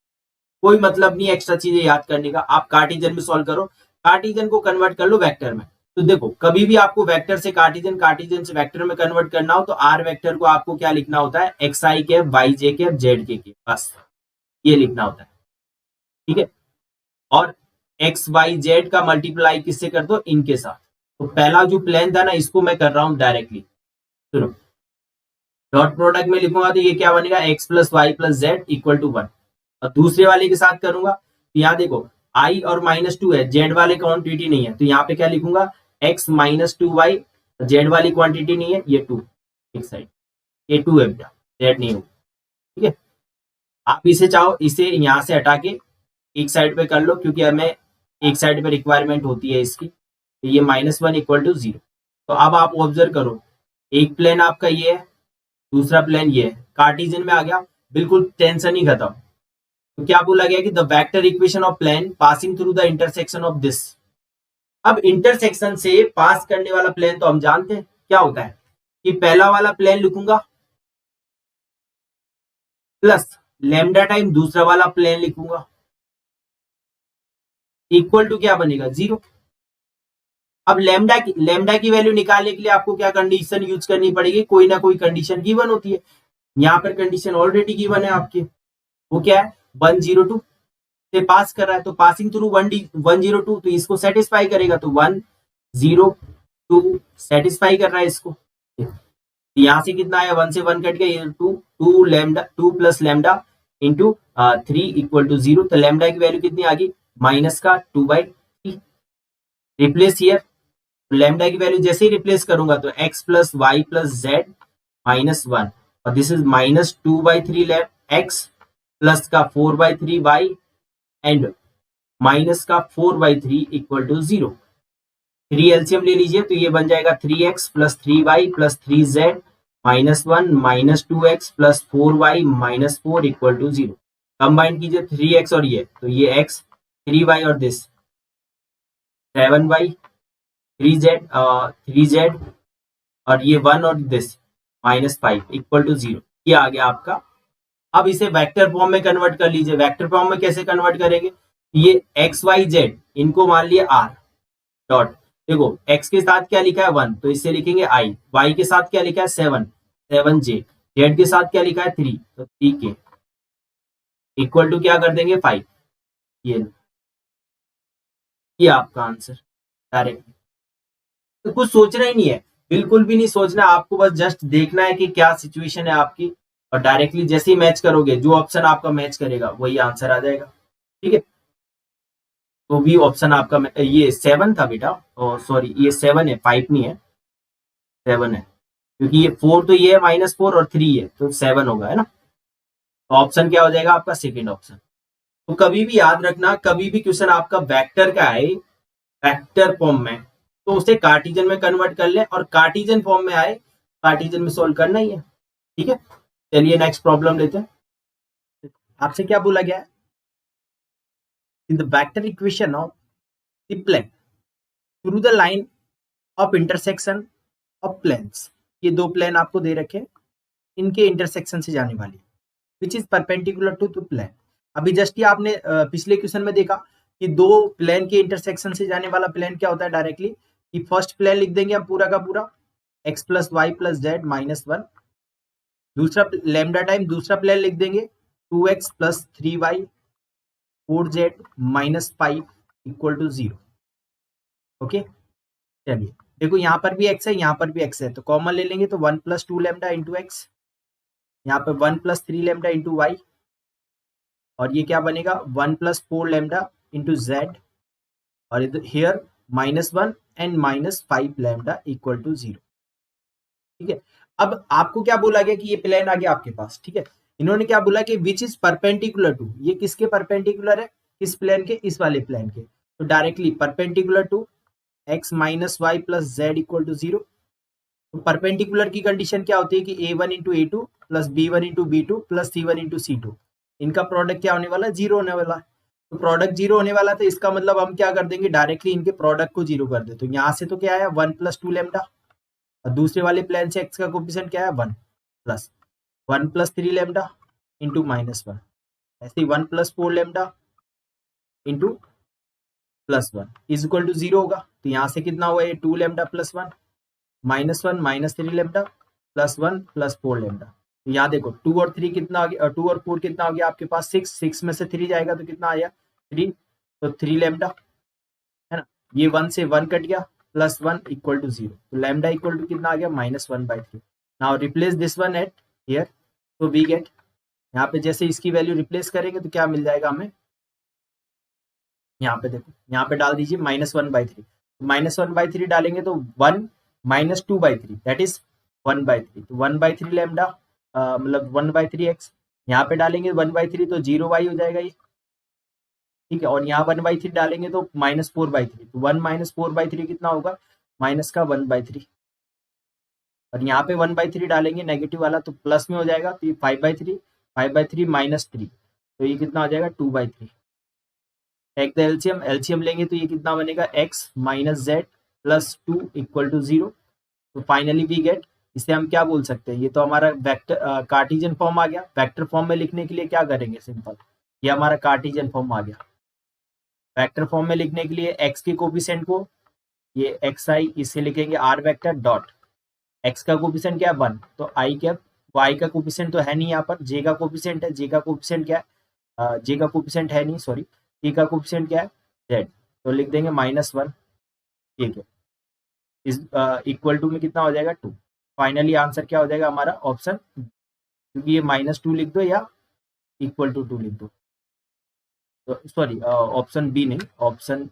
S1: कोई मतलब नहीं एक्स्ट्रा चीजें याद करने का, आप कार्टेशियन में सॉल्व करो, कार्टेशियन को कन्वर्ट कर लो वेक्टर में। तो देखो कभी भी आपको वेक्टर से कार्टेशियन, कार्टेशियन से वेक्टर में कन्वर्ट करना हो तो आर वेक्टर को आपको क्या लिखना होता है, एक्स आई कैप वाई जे कैप जेड के, बस ये लिखना होता है। ठीक है, और एक्स वाई जेड का मल्टीप्लाई किससे कर दो, इनके साथ। तो पहला जो प्लेन था ना, इसको मैं कर रहा हूं डायरेक्टली, सुनो डॉट प्रोडक्ट में लिखूंगा तो ये क्या बनेगा, X plus Y plus Z equal to 1। और दूसरे वाले के साथ करूंगा तो यहाँ देखो आई और -2 है, जेड वाले क्वांटिटी नहीं है, तो यहाँ पे क्या लिखूंगा, x माइनस 2y, जेड वाली क्वांटिटी नहीं है, ये 2 एक साइड, ये 2 है बेटा, जेड नहीं होगा। ठीक है, आप इसे चाहो इसे यहाँ से हटा के एक साइड पे कर लो, क्योंकि हमें एक साइड पे रिक्वायरमेंट होती है इसकी। तो ये -1 इक्वल टू 0। तो अब आप ऑब्जर्व करो, एक प्लेन आपका ये है, दूसरा प्लेन ये है, कार्टेशियन में आ गया, बिल्कुल टेंशन ही खत्म। तो क्या बोला गया कि the vector equation of plane passing through the intersection of this. अब इंटरसेक्शन से पास करने वाला प्लेन तो हम जानते हैं क्या होता है, कि पहला वाला प्लेन लिखूंगा प्लस लैम्डा टाइम दूसरा वाला प्लेन लिखूंगा, इक्वल टू क्या बनेगा, 0। अब लैम्डा की वैल्यू निकालने के लिए आपको क्या कंडीशन यूज करनी पड़ेगी, कोई ना कोई कंडीशन गिवन होती है। यहाँ पर कंडीशन ऑलरेडी गिवन है आपके, वो क्या है, 102 से पास कर रहा है, तो पासिंग थ्रू 102, तो इसको सेटिस्फाई करेगा, तो 102 सेटिस्फाई कर रहा है इसको। यहाँ से कितना आया, 1 से 1 कट गया, ये 2 lambda 2 plus lambda into 3 equal to 0। तो लैम्डा की वैल्यू कितनी आ गई, माइनस का 2/3। रिप्लेस हियर, लैम्डा की वैल्यू जैसे ही रिप्लेस करूंगा तो x plus Y plus Z minus 1, और this is minus 2/3 x plus का 4/3 y एंड माइनस का 4/3 इक्वल टू 0। 3 एलसीएम ले लीजिए तो ये बन जाएगा 3x plus 3y plus 3z minus 1 minus 2x plus 4y minus 4 equal to 0। Combine कीजिए 3x और ये, तो ये x 3y और दिस 7y 3z और ये 1 और दिस माइनस 5 इक्वल टू 0। ये आ गया आपका। अब इसे वेक्टर फॉर्म में कन्वर्ट कर लीजिए। वेक्टर फॉर्म में कैसे कन्वर्ट करेंगे, ये एक्स वाई जेड इनको मान लिए आर डॉट, देखो x के साथ क्या लिखा है 1, तो इससे लिखेंगे i, y के साथ क्या लिखा है 7 j, z के साथ क्या लिखा है 3, तो 3k इक्वल टू क्या कर देंगे 5। ये आपका आंसर डायरेक्ट, तो कुछ सोचना ही नहीं है, बिल्कुल भी नहीं सोचना, आपको बस जस्ट देखना है कि क्या सिचुएशन है आपकी, और डायरेक्टली जैसे ही मैच करोगे जो ऑप्शन आपका मैच करेगा वही आंसर आ जाएगा। ठीक है, तो भी ऑप्शन आपका ये 7 था बेटा, सॉरी ये 7 है, 5 नहीं है, 7 है, क्योंकि ये 4 तो ये है -4 और 3 है, तो 7 होगा, है ना। तो ऑप्शन क्या हो जाएगा आपका सेकेंड ऑप्शन। तो कभी भी याद रखना, कभी भी क्वेश्चन आपका वेक्टर का आए वेक्टर फॉर्म में, तो उसे कार्टिजन में कन्वर्ट कर ले, और कार्टिजन फॉर्म में आए कार्टिजन में सोल्व करना ही है। ठीक है, चलिए नेक्स्ट प्रॉब्लम लेते हैं। आपसे क्या बोला गया है, in the vector equation of the plane through the line of intersection of planes. ये दो प्लेन आपको दे रखे हैं, इनके इंटरसेक्शन से जाने वाली which is perpendicular to the plane. अभी जस्ट ही आपने पिछले क्वेश्चन में देखा कि दो प्लेन के इंटरसेक्शन से जाने वाला प्लेन क्या होता है, डायरेक्टली कि फर्स्ट प्लेन लिख देंगे हम पूरा का पूरा x plus Y plus Z minus 1, दूसरा लैम्डा टाइम दूसरा प्लेन लिख देंगे 2x plus 3y 4z minus 5 equal to 0। Okay, चलिए देखो यहाँ पर भी x है, यहाँ पर भी x है, तो कॉमन ले लेंगे तो 1 प्लस 2 लैम्डा इंटू एक्स, यहाँ पे 1 प्लस 3 लैम्डा इंटू वाई, और ये क्या बनेगा 1 प्लस 4 लैम्डा इंटू जेड, और here -1 and -5 lambda equal to 0। ठीक है, अब आपको क्या बोला गया कि ये प्लेन आ गया आपके पास। ठीक है, इन्होंने क्या बोला कि विच इज परपेंडिकुलर टू, ये किसके परपेंडिकुलर है, किस प्लेन के, इस वाले प्लेन के, तो directly perpendicular to x minus Y plus Z equal to 0। तो परपेंडिकुलर की कंडीशन क्या होती है कि a1 into a2 plus b1 into b2 plus c1 into c2, इनका प्रोडक्ट क्या होने वाला है, 0 होने वाला है। तो प्रोडक्ट 0 होने वाला, तो इसका मतलब हम क्या कर देंगे, डायरेक्टली इनके प्रोडक्ट को 0 कर दे। तो यहाँ से तो क्या आया 1 प्लस 2 लैम्डा, और दूसरे वाले प्लेन से x का कोफिशिएंट क्या है 1 प्लस 1 प्लस 3 लैम्डा इंटू -1, ऐसे ही 1 plus 4 lambda into +1 is equal to 0 होगा। तो यहाँ से कितना हुआ, ये 2 lambda plus 1 -1 minus 3 lambda plus 1 plus 4 lambda. तो यहाँ देखो 2 और 3 कितना आ गया, 2 और 4 कितना हो गया आपके पास 6 में से 3 जाएगा तो कितना आया 3, तो 3 लैम्डा, है ना। ये 1 से 1 कट गया, +1 इक्वल टू 0, तो लैम्डा इक्वल टू कितना आ गया -1/3। Now replace this one eight here, तो वी गेट, यहाँ पे जैसे इसकी वैल्यू रिप्लेस करेंगे तो क्या मिल जाएगा हमें, यहाँ पे देखो, यहाँ पे डाल दीजिए -1/3, -1/3 डालेंगे तो 1 -2/3 दैट इज 1/3, तो 1/3 लैम्डा मतलब 1/3x, यहाँ पे डालेंगे 1/3 तो 0y हो जाएगा ये। ठीक है, और यहाँ 1/3 डालेंगे तो -4/3, तो 1 -4/3 कितना होगा, माइनस का 1/3, और यहाँ पे 1/3 डालेंगे नेगेटिव वाला तो प्लस में हो जाएगा, तो ये 5/3, 5/3 -3, तो ये कितना हो जाएगा 2/3। टेक द एलसीएम, एलसीएम लेंगे तो ये कितना बनेगा x minus Z plus 2 equal to 0। तो फाइनली वी गेट, इसे हम क्या बोल सकते हैं, ये तो हमारा वेक्टर कार्टिजियन फॉर्म आ गया। वेक्टर फॉर्म में लिखने के लिए क्या करेंगे, सिंपल, ये हमारा कार्टिजियन फॉर्म आ गया। वेक्टर फॉर्म में लिखने के लिए x के कोफिशिएंट को, ये xi इसे लिखेंगे r वेक्टर डॉट, x का कोफिशिएंट क्या है 1, तो i कैप, y का कोफिशिएंट तो है नहीं, यहाँ पर j का कोफिशिएंट है, j का कोफिशिएंट क्या है, j का कोफिशिएंट है नहीं, सॉरी, t का कोफिशिएंट क्या है z, तो लिख देंगे -1। ठीक है, इस इक्वल टू में कितना हो जाएगा 2। फाइनली आंसर क्या हो जाएगा हमारा ऑप्शन, क्योंकि ये -2 लिख दो या =2 लिख दो, तो सॉरी ऑप्शन बी नहीं, ऑप्शन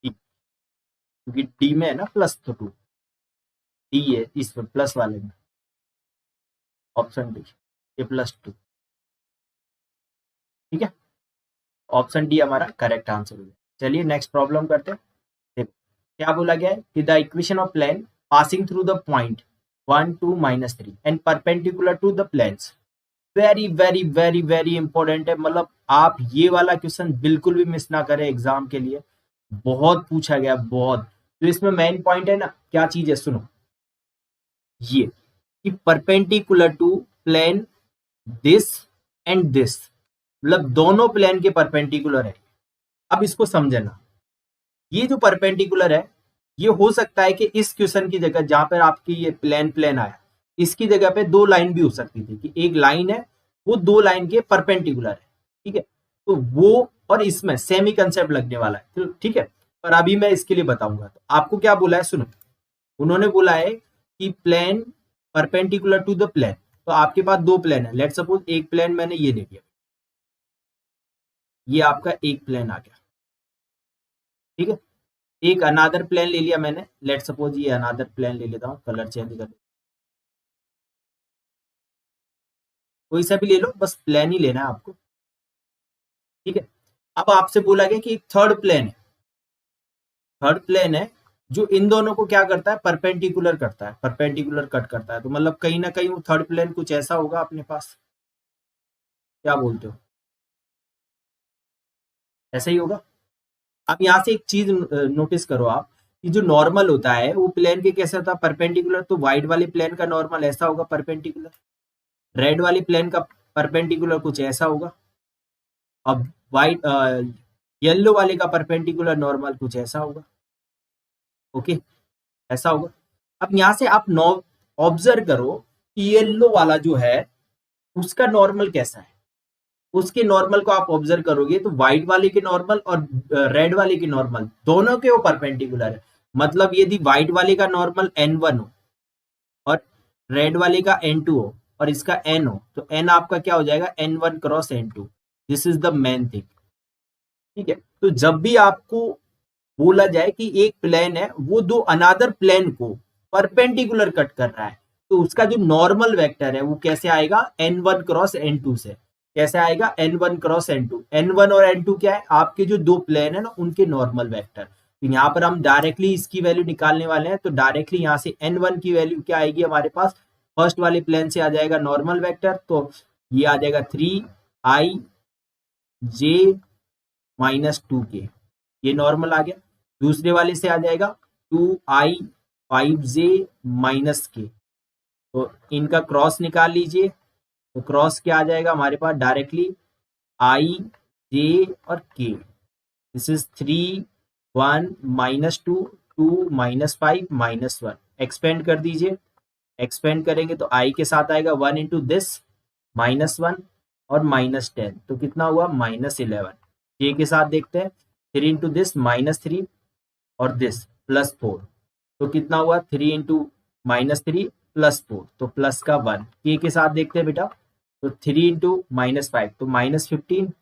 S1: डी, क्योंकि डी में है ना +2, डी है इस प्लस वाले में, ऑप्शन डी ये +2, ठीक है, ऑप्शन डी हमारा करेक्ट आंसर हो गया। चलिए नेक्स्ट प्रॉब्लम करते हैं। देखो क्या बोला गया है कि the equation of plane passing through the point 1 2 -3 and perpendicular to the planes, very very very very important है, मतलब आप ये वाला क्वेश्चन बिल्कुल भी मिस ना करें एग्जाम के लिए, बहुत पूछा गया बहुत। तो इसमें मेन पॉइंट है ना, क्या चीज है सुनो, ये कि perpendicular to plane this and this, मतलब दोनों प्लेन के परपेंडिकुलर है। अब इसको समझना, ये जो परपेंडिकुलर है ये हो सकता है कि इस क्वेश्चन की जगह जहां पर आपकी ये प्लेन आया, इसकी जगह पे दो लाइन भी हो सकती थी कि एक लाइन है वो दो लाइन के परपेंडिकुलर है, ठीक है, तो वो और इसमें सेम ही कंसेप्ट लगने वाला है, तो ठीक है, पर अभी मैं इसके लिए बताऊंगा। तो आपको क्या बोला है सुनो, उन्होंने बोला है कि plane perpendicular to the plane, तो आपके पास दो प्लेन है, लेट सपोज एक प्लेन मैंने ये ले लिया, ये आपका एक प्लेन आ गया, ठीक है, एक अनादर प्लेन ले लिया मैंने, लेट सपोज ये अनादर प्लेन ले लेता हूं, कलर चेंज कर, कोई सा भी ले लो, बस प्लेन ही लेना है आपको, ठीक है। अब आपसे बोला गया कि एक थर्ड प्लेन है, थर्ड प्लेन है जो इन दोनों को क्या करता है, परपेंडिकुलर करता है, परपेंडिकुलर कट करता है, तो मतलब कहीं ना कहीं वो थर्ड प्लेन कुछ ऐसा होगा अपने पास, क्या बोलते हो, ऐसा ही होगा। अब यहाँ से एक चीज नोटिस करो आप, कि जो नॉर्मल होता है वो प्लेन के कैसे होता है, परपेंडिकुलर, तो व्हाइट वाले प्लेन का नॉर्मल ऐसा होगा परपेंडिकुलर, रेड वाली प्लेन का परपेंडिकुलर कुछ ऐसा होगा, अब व्हाइट येलो वाले का परपेंडिकुलर नॉर्मल कुछ ऐसा होगा, ओके, ऐसा होगा। अब यहाँ से आप ऑब्जर्व करो कि येलो वाला जो है उसका नॉर्मल कैसा है, उसके नॉर्मल को आप ऑब्जर्व करोगे तो व्हाइट वाले के नॉर्मल और रेड वाले के नॉर्मल दोनों के वो परपेंडिकुलर है, मतलब यदि व्हाइट वाले का नॉर्मल n1 हो और रेड वाले का n2 हो और इसका n हो, तो n आपका क्या हो जाएगा, n1 cross n2, this is the main thing, ठीक है। तो जब भी आपको बोला जाए कि एक प्लेन है वो दो अनादर प्लेन को परपेंडिकुलर कट कर रहा है, तो उसका जो नॉर्मल वेक्टर है वो कैसे आएगा, n1 क्रॉस n2 से, कैसे आएगा, n1 क्रॉस n2, n1 और n2 क्या है, आपके जो दो प्लेन है ना उनके नॉर्मल वेक्टर, तो यहाँ पर हम डायरेक्टली इसकी वैल्यू निकालने वाले हैं, तो डायरेक्टली यहाँ से n1 की वैल्यू क्या आएगी हमारे पास, फर्स्ट वाले प्लेन से आ जाएगा नॉर्मल वेक्टर, तो ये आ जाएगा 3i j -2k, ये नॉर्मल आ गया। दूसरे वाले से आ जाएगा 2i 5j -k, तो इनका क्रॉस निकाल लीजिए, तो क्रॉस क्या आ जाएगा हमारे पास डायरेक्टली i j और k, दिस इज 3 1 -2 2 -5 -1, एक्सपेंड कर दीजिए, एक्सपेंड करेंगे तो i के साथ आएगा 1 इंटू दिस -1 और -10, तो कितना हुआ -11, k के साथ देखते हैं 3 इंटू दिस -3 और दिस +4, तो कितना हुआ 3 इंटू -3 +4, तो प्लस का 1, के के साथ देखते हैं बेटा, तो 3 इंटू -5 तो -15,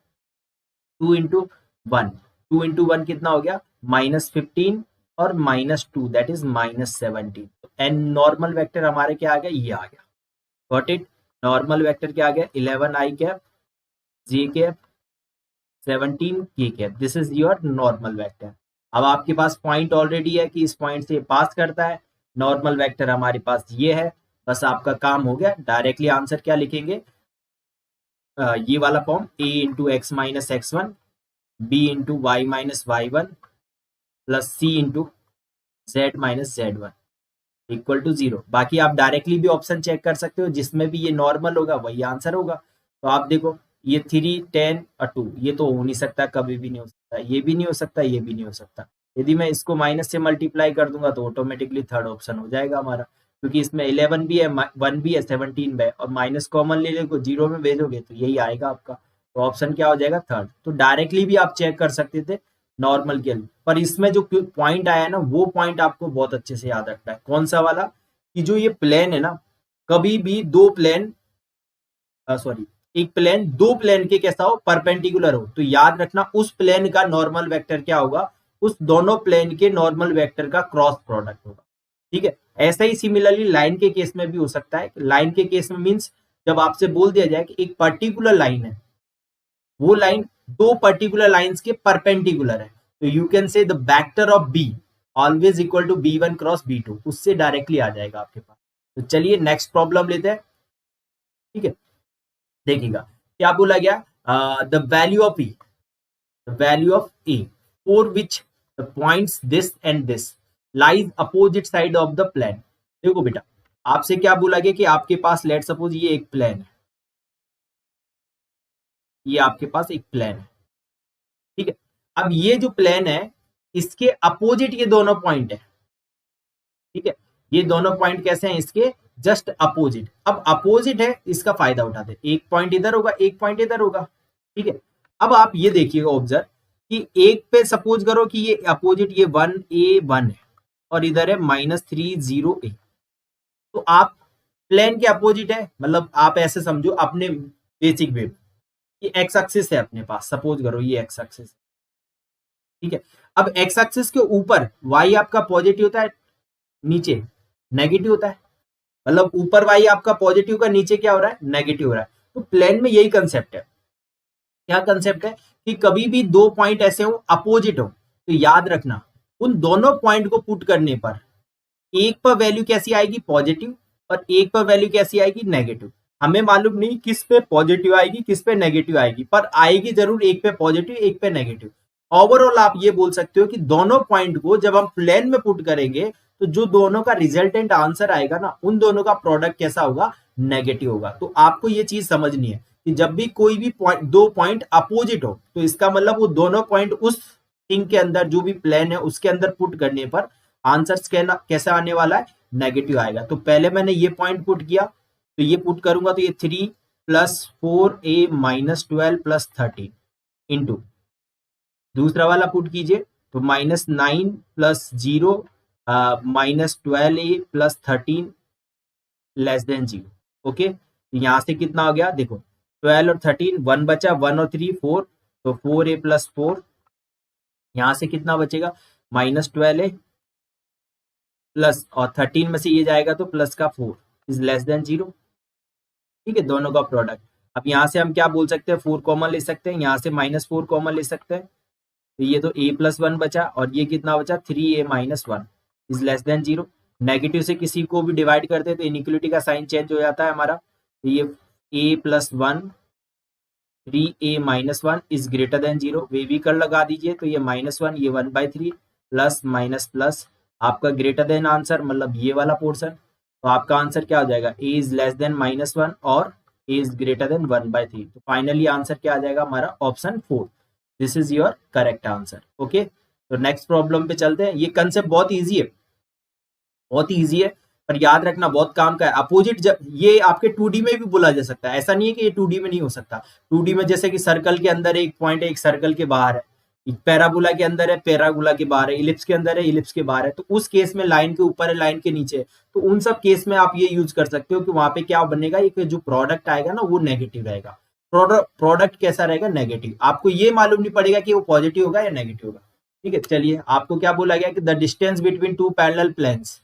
S1: 2 इंटू 1, 2 इंटू 1 कितना हो गया -15 और -2 दैट इज -17, तो एन नॉर्मल वेक्टर हमारे क्या आ गया, ये आ गया, गॉट इट, नॉर्मल वेक्टर क्या आ गया 11i cap j cap 17 k cap, this is your normal vector. अब आपके पास पॉइंट ऑलरेडी है कि इस पॉइंट से पास करता है, नॉर्मल वेक्टर हमारे पास ये है, बस आपका काम हो गया, डायरेक्टली आंसर क्या लिखेंगे, ये वाला form a into X minus x1 b into Y minus y1 plus c into z minus z1 equal to 0। बाकी आप डायरेक्टली भी ऑप्शन चेक कर सकते हो, जिसमें भी ये नॉर्मल होगा वही आंसर होगा। तो आप देखो ये 3 10 और 2 ये तो हो नहीं सकता, कभी भी नहीं हो सकता, ये भी नहीं हो सकता, ये भी नहीं हो सकता। यदि मैं इसको माइनस से मल्टीप्लाई कर दूंगा तो ऑटोमेटिकली थर्ड ऑप्शन हो जाएगा हमारा, क्योंकि इसमें 11 भी है 1 भी है 17 भी है, और माइनस कॉमन ले लेंगे 0 में भेजोगे तो यही आएगा आपका, तो ऑप्शन क्या हो जाएगा थर्ड। तो डायरेक्टली भी आप चेक कर सकते थे नॉर्मल के लिए, पर इसमें जो पॉइंट आया है ना वो पॉइंट आपको बहुत अच्छे से याद रखना है, कौन सा वाला, कि जो ये प्लेन है ना, कभी भी दो प्लेन एक प्लेन दो प्लेन के कैसा हो, परपेंडिकुलर हो, तो याद रखना उस प्लेन का नॉर्मल वेक्टर क्या होगा, उस दोनों प्लेन के नॉर्मल वेक्टर का क्रॉस प्रोडक्ट होगा। ठीक है, ऐसा ही सिमिलरली लाइन के केस में भी हो सकता है। लाइन के केस में मींस जब आपसे बोल दिया जाए कि एक पर्टिकुलर लाइन है, वो लाइन दो पर्टिकुलर लाइंस के परपेंडिकुलर है, तो you can say the vector of B always equal to b1 cross b2, उससे डायरेक्टली आ जाएगा आपके पास। तो चलिए नेक्स्ट प्रॉब्लम लेते हैं। ठीक है, देखिएगा क्या बोला गया, the value of E, the value of A for which the points this and this lies opposite side of the plane। देखो बेटा, आपसे क्या बोला गया कि आपके पास लेट सपोज ये एक प्लेन है, ये आपके पास एक प्लेन है। ठीक है, अब ये जो प्लेन है इसके अपोजिट ये दोनों पॉइंट है। ठीक है, ये दोनों पॉइंट कैसे हैं, इसके जस्ट अपोजिट। अब अपोजिट है, इसका फायदा उठाते, एक पॉइंट इधर होगा, एक पॉइंट इधर होगा। ठीक है, अब आप ये देखिएगा ऑब्जर्व कि एक पे सपोज करो कि ये अपोजिट ये 1A1 है और इधर है -3 0A, तो आप प्लेन के अपोजिट है, मतलब आप ऐसे समझो अपने बेसिक वे, ये एक्स एक्सिस है अपने पास, सपोज करो ये एक्स एक्सिस। ठीक है, अब एक्स एक्सिस के ऊपर वाई आपका पॉजिटिव होता है, नीचे नेगेटिव होता है, मतलब ऊपर वाई आपका पॉजिटिव का, नीचे क्या हो रहा है, नेगेटिव हो रहा है। तो प्लेन में यही कंसेप्ट है। क्या कंसेप्ट है कि कभी भी दो पॉइंट ऐसे हो अपोजिट हो, तो याद रखना उन दोनों पॉइंट को पुट करने पर एक पर वैल्यू कैसी आएगी, पॉजिटिव, और एक पर वैल्यू कैसी आएगी, नेगेटिव। हमें मालूम नहीं किस पे पॉजिटिव आएगी किस पे नेगेटिव आएगी, पर आएगी जरूर एक पे पॉजिटिव एक पे नेगेटिव। ओवरऑल आप ये बोल सकते हो कि दोनों पॉइंट को जब हम प्लेन में पुट करेंगे तो जो दोनों का रिजल्टेंट आंसर आएगा ना, उन दोनों का प्रोडक्ट कैसा होगा, नेगेटिव होगा। तो आपको ये चीज समझनी है कि जब भी कोई भी दो पॉइंट अपोजिट हो, तो इसका मतलब वो दोनों पॉइंट उस थिंग के अंदर, जो भी प्लेन है उसके अंदर पुट करने पर आंसर कैसा आने वाला है, नेगेटिव आएगा। तो पहले मैंने ये पॉइंट पुट किया, तो ये पुट करूंगा तो ये 3 + 4A - 12 + 13 इंटू, दूसरा वाला पुट कीजिए तो -9 + 0 -12A + 13 << 0। ओके, यहां से कितना हो गया, देखो 12 और 13, 1 बचा, 1 और 3 4, तो 4A + 4, यहां से कितना बचेगा, -12A प्लस, और 13 में से ये जाएगा तो प्लस का 4 << 0। ठीक है, दोनों का प्रोडक्ट। अब यहाँ से हम क्या बोल सकते हैं, 4 कॉमन ले सकते हैं, यहाँ से -4 कॉमन ले सकते हैं, तो ये तो A + 1 बचा, और ये कितना बचा, 3A - 1 << 0। नेगेटिव से किसी को भी डिवाइड करते हैं तो इनइक्वलिटी का साइन चेंज हो जाता है हमारा, तो ये A + 1 3A - 1 << 0, वे भी कर लगा दीजिए, तो ये -1, ये 1/3 प्लस माइनस प्लस, आपका ग्रेटर देन आंसर मतलब ये वाला पोर्शन, तो आपका आंसर क्या हो जाएगा, A इज लेस देन -1 और A इज ग्रेटर देन 1/3। तो फाइनली आंसर क्या आ जाएगा हमारा, option 4। This is your correct answer. Okay, तो नेक्स्ट प्रॉब्लम पे चलते हैं। ये कंसेप्ट बहुत ईजी है, बहुत ईजी है, पर याद रखना बहुत काम का है। अपोजिट ये आपके 2D में भी बोला जा सकता है, ऐसा नहीं है कि ये 2D में नहीं हो सकता। 2D में जैसे कि सर्कल के अंदर एक पॉइंट है, एक सर्कल के बाहर है, पैराबोला के अंदर है, पैराबोला के बाहर है, इलिप्स के अंदर है, इलिप्स के बाहर है, तो उस केस में लाइन के ऊपर है, लाइन के नीचे है, तो उन सब केस में आप ये यूज कर सकते हो कि वहां पे क्या बनेगा, एक जो प्रोडक्ट आएगा ना वो नेगेटिव रहेगा। प्रोडक्ट कैसा रहेगा, नेगेटिव। आपको ये मालूम नहीं पड़ेगा कि वो पॉजिटिव होगा या नेगेटिव होगा। ठीक है, चलिए आपको क्या बोला गया कि the distance between two parallel planes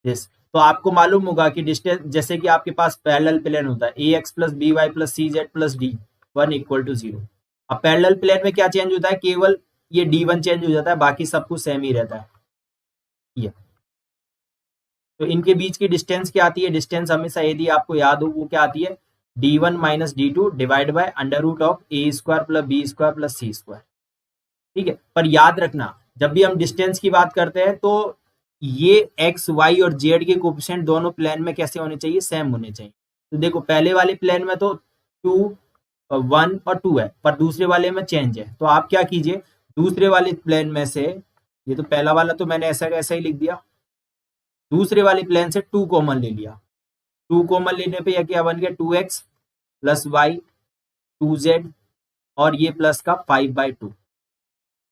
S1: this, तो आपको मालूम होगा कि डिस्टेंस, जैसे कि आपके पास पैरेलल प्लेन होता है ax + by + cz + d1 = 0। अब पैरेलल प्लेन में क्या चेंज होता है, केवल ये d1 चेंज हो जाता है, बाकी सब कुछ सेम ही रहता है। ये तो इनके बीच की डिस्टेंस क्या आती है, डिस्टेंस हमेशा यदि आपको याद हो वो क्या आती है, d1 - d2 divide by √(a² + b² + c²। ठीक है, पर याद रखना जब भी हम डिस्टेंस की बात करते हैं तो ये x, y और z के कोफिशिएंट दोनों प्लेन में कैसे होने चाहिए, सेम होने चाहिए। तो देखो पहले वाले प्लेन में तो 2 1 और 2 है, पर दूसरे वाले में चेंज है, तो आप क्या कीजिए, दूसरे वाले प्लेन में से, ये तो पहला वाला तो मैंने ऐसा कैसा ही लिख दिया, दूसरे वाले प्लेन से 2 कॉमन ले लिया। 2 कॉमन लेने पे क्या बन गया, 2x + y 2z और ये प्लस का 5/2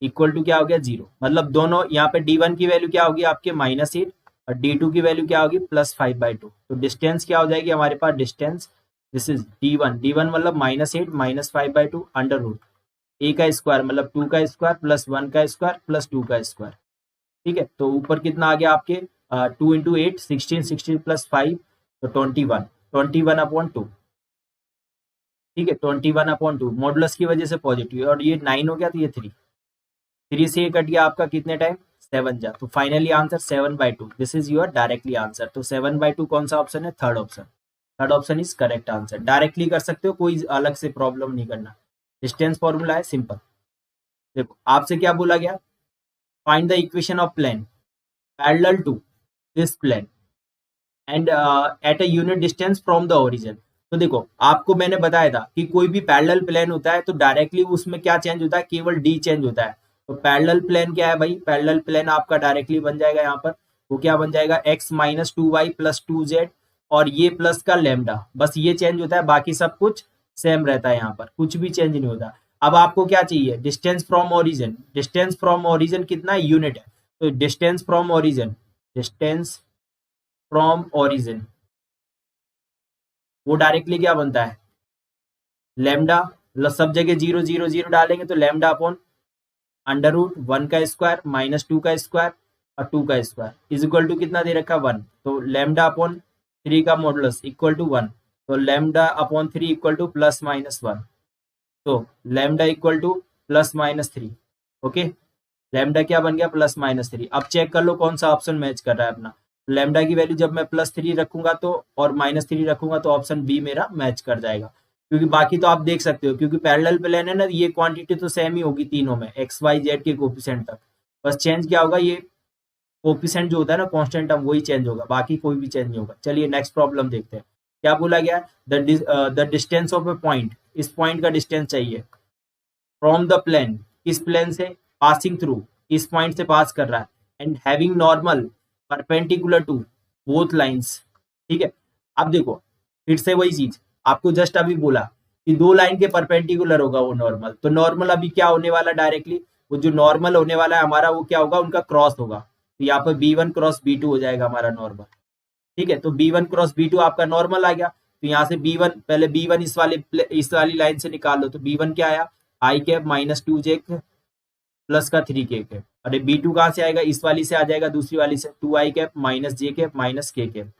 S1: इक्वल टू क्या हो गया, 0। मतलब दोनों यहाँ पे d1 की वैल्यू क्या होगी आपके -8
S2: और d2 की वैल्यू क्या होगी +5/2। तो डिस्टेंस क्या हो जाएगी हमारे पास, डिस्टेंस दिस इज d1 मतलब -8 -5/2 अंडर रूट a का स्क्वायर मतलब 2 का स्क्वायर प्लस 1 का स्क्वायर प्लस 2 का स्क्वायर। ठीक है, तो ऊपर कितना आ गया आपके 2 इंटू 8 16 16 प्लस 5 तो 21/2। ठीक है, 21/2 मॉडुलस की वजह से पॉजिटिव और ये 9 हो गया तो ये 3 से ये कट गया आपका कितने टाइम 7 जा। तो finally answer 7/2 this is your directly answer. तो 7/2 कौन सा ऑप्शन है, third option. Third option is correct answer. Directly कर सकते हो, कोई अलग से प्रॉब्लम नहीं करना। डिस्टेंस फॉर्मूला है सिंपल। देखो आपसे क्या बोला गया, find the equation of plane parallel to this plane and at a unit distance from the origin. तो देखो आपको मैंने बताया था कि कोई भी पैरेलल प्लेन होता है तो डायरेक्टली उसमें क्या चेंज होता है, केवल डी चेंज होता है। तो पैरेलल प्लेन क्या है भाई, पैरेलल प्लेन आपका डायरेक्टली बन जाएगा यहाँ पर, वो क्या बन जाएगा x - 2y + 2z और ये प्लस का लेमडा, बस ये चेंज होता है, बाकी सब कुछ सेम रहता है, यहाँ पर कुछ भी चेंज नहीं होता। अब आपको क्या चाहिए, distance from origin. Distance from origin कितना है, यूनिट है। तो distance from origin, distance from origin वो डायरेक्टली क्या बनता है, लेमडा, सब जगह 0 0 0 डालेंगे तो लेमडा अपॉन अंडर रूट 1 का स्क्वायर -2 का स्क्वायर और 2 का स्क्वायर इज इक्वल टू कितना दे रखा 1। तो लेमडा अपॉन 3 का मॉडुलस इक्वल टू 1। तो लेमडा अपॉन 3 इक्वल टू +-1। तो lambda equal to +-3। Okay, lambda क्या बन गया +-3। अब चेक कर लो कौन सा ऑप्शन मैच कर रहा है अपना। लेमडा की वैल्यू जब मैं +3 रखूंगा तो और -3 रखूंगा तो ऑप्शन बी मेरा मैच कर जाएगा, क्योंकि बाकी तो आप देख सकते हो, क्योंकि पैरेलल प्लेन है ना, ये क्वांटिटी तो सेम ही होगी तीनों में, एक्स वाई जेड के कोफिशिएंट तक। बस चेंज क्या होगा, ये कोफिशिएंट जो होता है ना कांस्टेंट टर्म वही चेंज होगा, बाकी कोई भी चेंज नहीं होगा। चलिए नेक्स्ट प्रॉब्लम देखते हैं क्या बोला गया है। The distance of a point, इस पॉइंट का डिस्टेंस चाहिए फ्रॉम द प्लेन, इस प्लेन से पासिंग थ्रू, इस पॉइंट से पास कर रहा है, and having normal perpendicular to both lines. ठीक है, अब देखो फिर से वही चीज आपको जस्ट अभी बोला कि दो लाइन के परपेंडिकुलर होगा वो नॉर्मल। तो नॉर्मल अभी क्या होने वाला, डायरेक्टली वो जो नॉर्मल होने वाला है हमारा वो क्या होगा, उनका क्रॉस होगा। तो यहाँ पर B1 क्रॉस B2 हो जाएगा हमारा नॉर्मल। ठीक है, तो B1 क्रॉस B2 आपका नॉर्मल आ गया। तो यहाँ से B1 पहले B1 इस वाली लाइन से निकाल लो। तो B1 क्या आया, i कैप -2j प्लस का 3k कैप। अरे B2 कहाँ से आएगा, इस वाली से आ जाएगा, दूसरी वाली से 2i cap -j cap -k cap.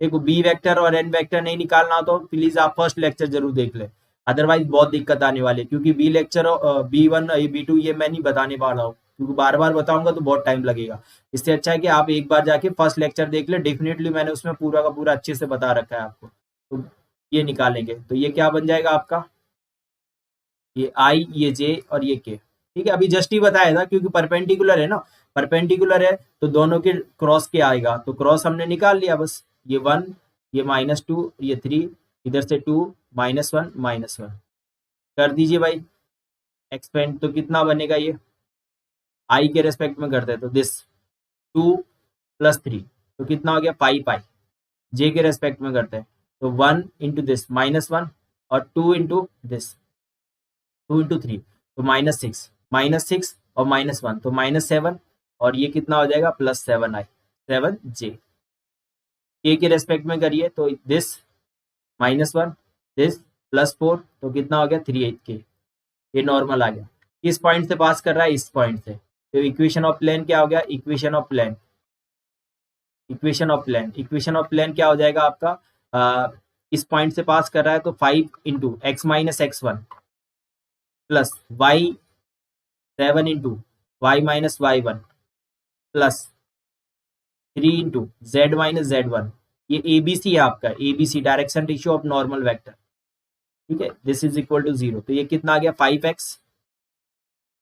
S2: देखो बी वेक्टर और एन वेक्टर नहीं निकालना तो प्लीज आप फर्स्ट लेक्चर जरूर देख ले, अदरवाइज बहुत दिक्कत आने वाली है। क्योंकि बी लेक्चर B1 B2 ये मैं नहीं बताने वाला हूँ, क्योंकि बार बार बताऊंगा तो बहुत टाइम लगेगा। इससे अच्छा है कि आप एक बार जाके फर्स्ट लेक्चर देख ले, डेफिनेटली मैंने उसमें पूरा का पूरा अच्छे से बता रखा है आपको। तो ये निकालेंगे तो ये क्या बन जाएगा आपका, ये आई, ये जे और ये के। ठीक है, अभी जस्ट ही बताया था, क्योंकि परपेंडिकुलर है ना, परपेंडिकुलर है तो दोनों के क्रॉस के आएगा। तो क्रॉस हमने निकाल लिया, बस ये 1, ये -2, ये 3, इधर से 2 -1 -1 कर दीजिए भाई एक्सपेंड। तो कितना बनेगा, ये आई के रेस्पेक्ट में करते हैं तो दिस 2 + 3 तो कितना हो गया 5i। जे के रेस्पेक्ट में करते हैं तो 1 इंटू दिस -1 और 2 इंटू दिस 2 इंटू 3 तो -6 और -1 तो -7 और ये कितना हो जाएगा +7i 7j। के रेस्पेक्ट में करिए तो दिस -1 दिस +4 तो कितना हो गया 3/8k। ये नॉर्मल आ गया, किस पॉइंट से पास कर रहा है, इस पॉइंट से। तो इक्वेशन ऑफ प्लेन क्या हो गया, इक्वेशन ऑफ प्लेन क्या हो जाएगा आपका, इस पॉइंट से पास कर रहा है तो 5 into x - x1 plus y 7 into y - y1 plus 3 into z - z1। ये ABC है आपका, ABC direction ratio of normal vector. ठीक है, दिस इज इक्वल टू 0। तो ये कितना आ गया 5x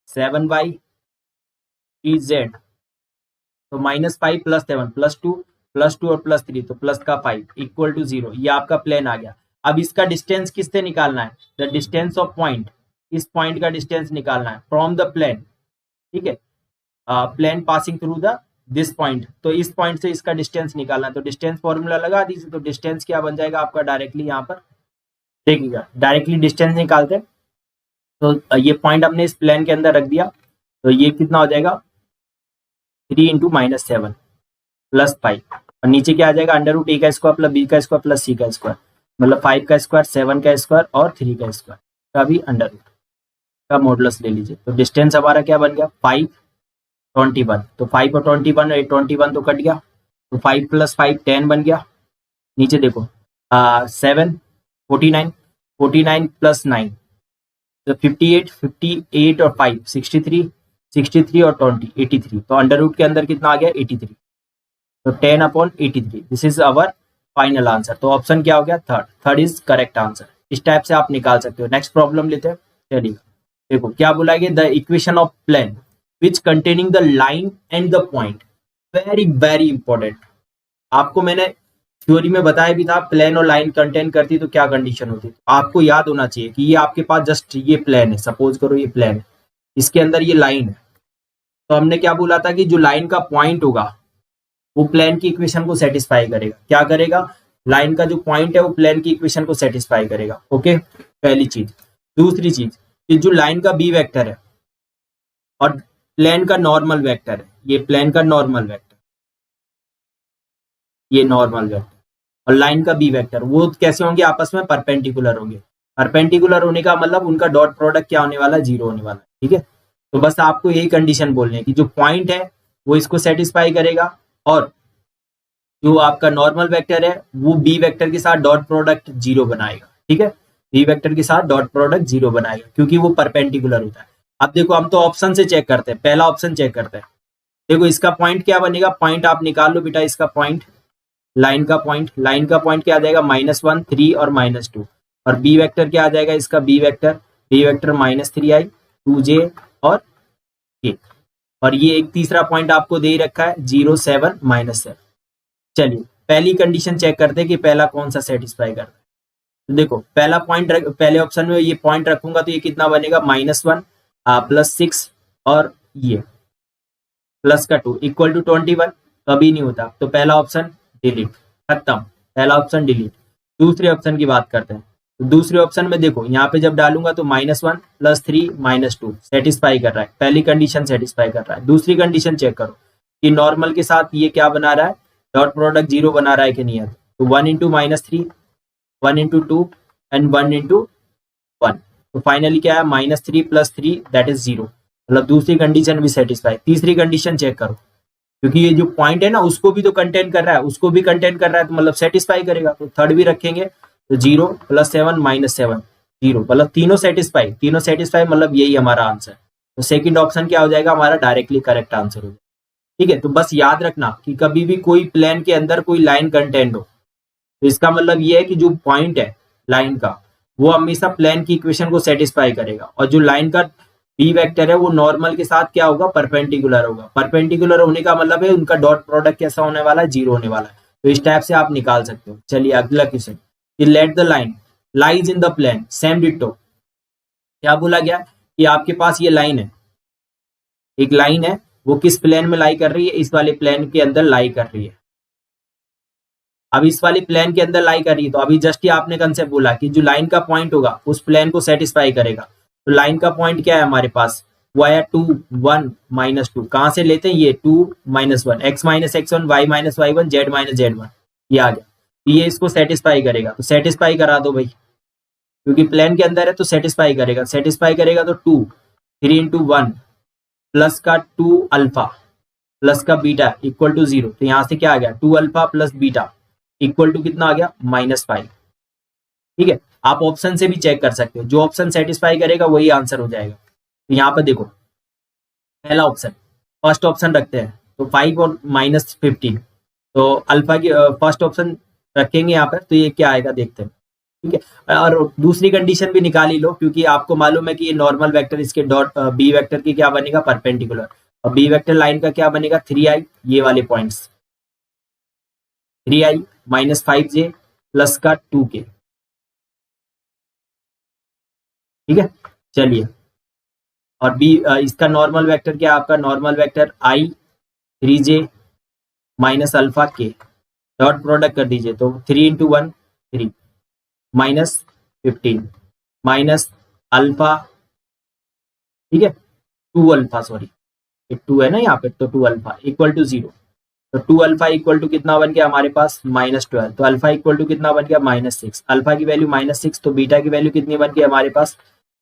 S2: 7y 3z तो -5 + 7 +2 और +3 तो प्लस का 5 इक्वल टू 0। ये आपका प्लेन आ गया। अब इसका डिस्टेंस किससे निकालना है, द डिस्टेंस ऑफ पॉइंट, इस पॉइंट का डिस्टेंस निकालना है फ्रॉम द प्लेन। ठीक है, plane passing through the this point, तो इस पॉइंट से इसका डिस्टेंस निकालना है। तो डिस्टेंस फॉर्मूला लगा दीजिए। तो डिस्टेंस क्या बन जाएगा आपका, डायरेक्टली यहाँ पर देखिएगा, डायरेक्टली डिस्टेंस निकालते हैं तो ये पॉइंट हमने इस प्लेन के अंदर रख दिया। तो ये कितना हो जाएगा 3 इंटू -7 प्लस 5 और नीचे क्या आ जाएगा अंडर रूट ए का स्क्वायर प्लस बी का स्क्वायर प्लस सी का स्क्वायर, मतलब 5 का स्क्वायर 7 का स्क्वायर और 3 का स्क्वायर का भी अंडर रूट का मॉडुलस ले लीजिए। तो डिस्टेंस हमारा क्या बन गया 5 21, तो 5 और 21 21 तो कट गया, तो 5 प्लस 5 10 बन गया। नीचे देखो 7 49 49 प्लस 9 तो 58 और 5 63 63 और 20 83, तो अंडर रूट के अंदर कितना आ गया 83, तो 10/83 this is our final answer. तो ऑप्शन क्या हो गया थर्ड इज करेक्ट आंसर। इस टाइप से आप निकाल सकते हो। नेक्स्ट प्रॉब्लम लेते हैं। चलिए देखो क्या बोला गया, the equation of plane which containing the line and the point, very very important. आपको मैंने थ्योरी में बताया भी था प्लेन और लाइन कंटेन करती तो क्या कंडीशन होती। आपको याद होना चाहिए कि ये आपके पास जस्ट ये प्लेन है, सपोज करो ये प्लेन है, इसके अंदर ये लाइन है, तो हमने क्या बोला था कि जो लाइन का पॉइंट होगा वो प्लेन की इक्वेशन को सेटिस्फाई करेगा। क्या करेगा, लाइन का जो पॉइंट है वो प्लेन की इक्वेशन को सेटिस्फाई करेगा। ओके, पहली चीज। दूसरी चीज कि जो लाइन का बी वेक्टर है और प्लेन का नॉर्मल वेक्टर है, ये प्लेन का नॉर्मल वेक्टर, ये नॉर्मल वेक्टर और लाइन का बी वेक्टर, वो कैसे होंगे आपस में परपेंडिकुलर होंगे। परपेंडिकुलर होने का मतलब उनका डॉट प्रोडक्ट क्या होने वाला है, 0 होने वाला है। ठीक है, तो बस आपको यही कंडीशन बोलनी है कि जो पॉइंट है वो इसको सेटिस्फाई करेगा और जो आपका नॉर्मल वेक्टर है वो बी वेक्टर के साथ डॉट प्रोडक्ट 0 बनाएगा। ठीक है, बी वेक्टर के साथ डॉट प्रोडक्ट 0 बनाएगा क्योंकि वो परपेंडिकुलर होता है। अब देखो हम तो ऑप्शन से चेक करते हैं, पहला ऑप्शन चेक करते हैं। देखो इसका पॉइंट क्या बनेगा, पॉइंट आप निकाल लो बेटा, इसका पॉइंट लाइन का पॉइंट क्या आ जाएगा -1 3 और -2, और बी वेक्टर क्या आ जाएगा इसका, बी वेक्टर -3i 2j और k, और ये एक तीसरा पॉइंट आपको दे रखा है 0 7 -7। चलिए पहली कंडीशन चेक करते हैं कि पहला कौन सा सेटिस्फाई करता है। तो देखो पहला पॉइंट पहले ऑप्शन में ये पॉइंट रखूंगा तो ये कितना बनेगा -1 प्लस 6 और ये प्लस का 2 इक्वल टू 21, कभी नहीं होता, तो पहला ऑप्शन डिलीट, खत्म, पहला ऑप्शन डिलीट। दूसरे ऑप्शन की बात करते हैं। तो दूसरे ऑप्शन में देखो यहाँ पे जब डालूंगा तो -1 प्लस 3 -2 सेटिस्फाई कर रहा है, पहली कंडीशन सेटिस्फाई कर रहा है। दूसरी कंडीशन चेक करो कि नॉर्मल के साथ ये क्या बना रहा है, डॉट प्रोडक्ट 0 बना रहा है कि नहीं है। तो 1 × -3 1 × 2 एंड 1 × 1, तो फाइनली क्या है -3 + 3 दैट इज 0, मतलब दूसरी कंडीशन भी सेटिस्फाई। तीसरी कंडीशन चेक करो क्योंकि ये जो पॉइंट है ना उसको भी तो कंटेन कर रहा है, उसको भी कंटेन कर रहा है, तो मतलब सेटिस्फाई करेगा। तो थर्ड भी रखेंगे तो 0 + 7 -7 0, मतलब तीनों सेटिस्फाई, मतलब यही हमारा आंसर। तो सेकंड ऑप्शन क्या हो जाएगा हमारा, डायरेक्टली करेक्ट आंसर हो जाएगा। ठीक है, तो बस याद रखना कि कभी भी कोई प्लेन के अंदर कोई लाइन कंटेंट हो तो इसका मतलब ये है कि जो पॉइंट है लाइन का वो हमेशा प्लेन की इक्वेशन को सेटिस्फाई करेगा, और जो लाइन का बी वेक्टर है वो नॉर्मल के साथ क्या होगा, परपेंडिकुलर होगा। परपेंडिकुलर होने का मतलब है उनका डॉट प्रोडक्ट कैसा होने वाला है, 0 होने वाला है। तो इस टाइप से आप निकाल सकते हो। चलिए अगला question, let the line lies in the plane same ditto. क्या बोला गया कि आपके पास ये लाइन है, एक लाइन है, वो किस प्लेन में लाई कर रही है, इस वाले प्लेन के अंदर लाई कर रही है। अब इस वाले प्लेन के अंदर लाई कर रही है, तो अभी जस्ट ही आपने कंसेप्ट बोला कि जो लाइन का पॉइंट होगा उस प्लेन को सेटिस्फाई करेगा। तो लाइन का पॉइंट क्या है हमारे पास, वो आया 2 1 -2, कहां से लेते हैं ये 2 -1 x - x1 y - y1 z - z1, ये आ गया। तो ये इसको सेटिस्फाई करेगा, तो सेटिस्फाई करा दो भाई, क्योंकि प्लेन के अंदर है तो सेटिस्फाई करेगा। तो 2 3 × 1 प्लस का 2 अल्फा प्लस का बीटा इक्वल टू 0, तो यहां से क्या आ गया 2 alpha plus beta equal to कितना आ गया -5। ठीक है, आप ऑप्शन से भी चेक कर सकते हो, जो ऑप्शन सेटिस्फाई करेगा वही आंसर हो जाएगा। तो यहाँ पर देखो पहला ऑप्शन, फर्स्ट ऑप्शन रखते हैं, तो 5 और -15, तो अल्फा की फर्स्ट ऑप्शन रखेंगे यहाँ पर, तो ये क्या आएगा देखते हैं। ठीक है, और दूसरी कंडीशन भी निकाल ही लो, क्योंकि आपको मालूम है कि ये नॉर्मल वेक्टर इसके डॉट बी वेक्टर की क्या बनेगा, परपेंडिकुलर, और बी वेक्टर लाइन का क्या बनेगा 3i, ये वाले पॉइंट्स 3i -5j प्लस का 2k। ठीक है, चलिए, और बी इसका नॉर्मल वेक्टर क्या है आपका, normal vector i 3j minus alpha k, dot product कर दीजिए, तो 3 × 1 3 -15 माइनस अल्फा, ठीक है 2 अल्फा, सॉरी 2 है ना यहाँ पे, तो 2 अल्फा इक्वल टू 0। तो 2 अल्फा इक्वल टू कितना बन गया हमारे पास -12, तो अल्फा इक्वल टू कितना बन गया -6, अल्फा की वैल्यू -6, तो बीटा की वैल्यू कितनी बन गई हमारे पास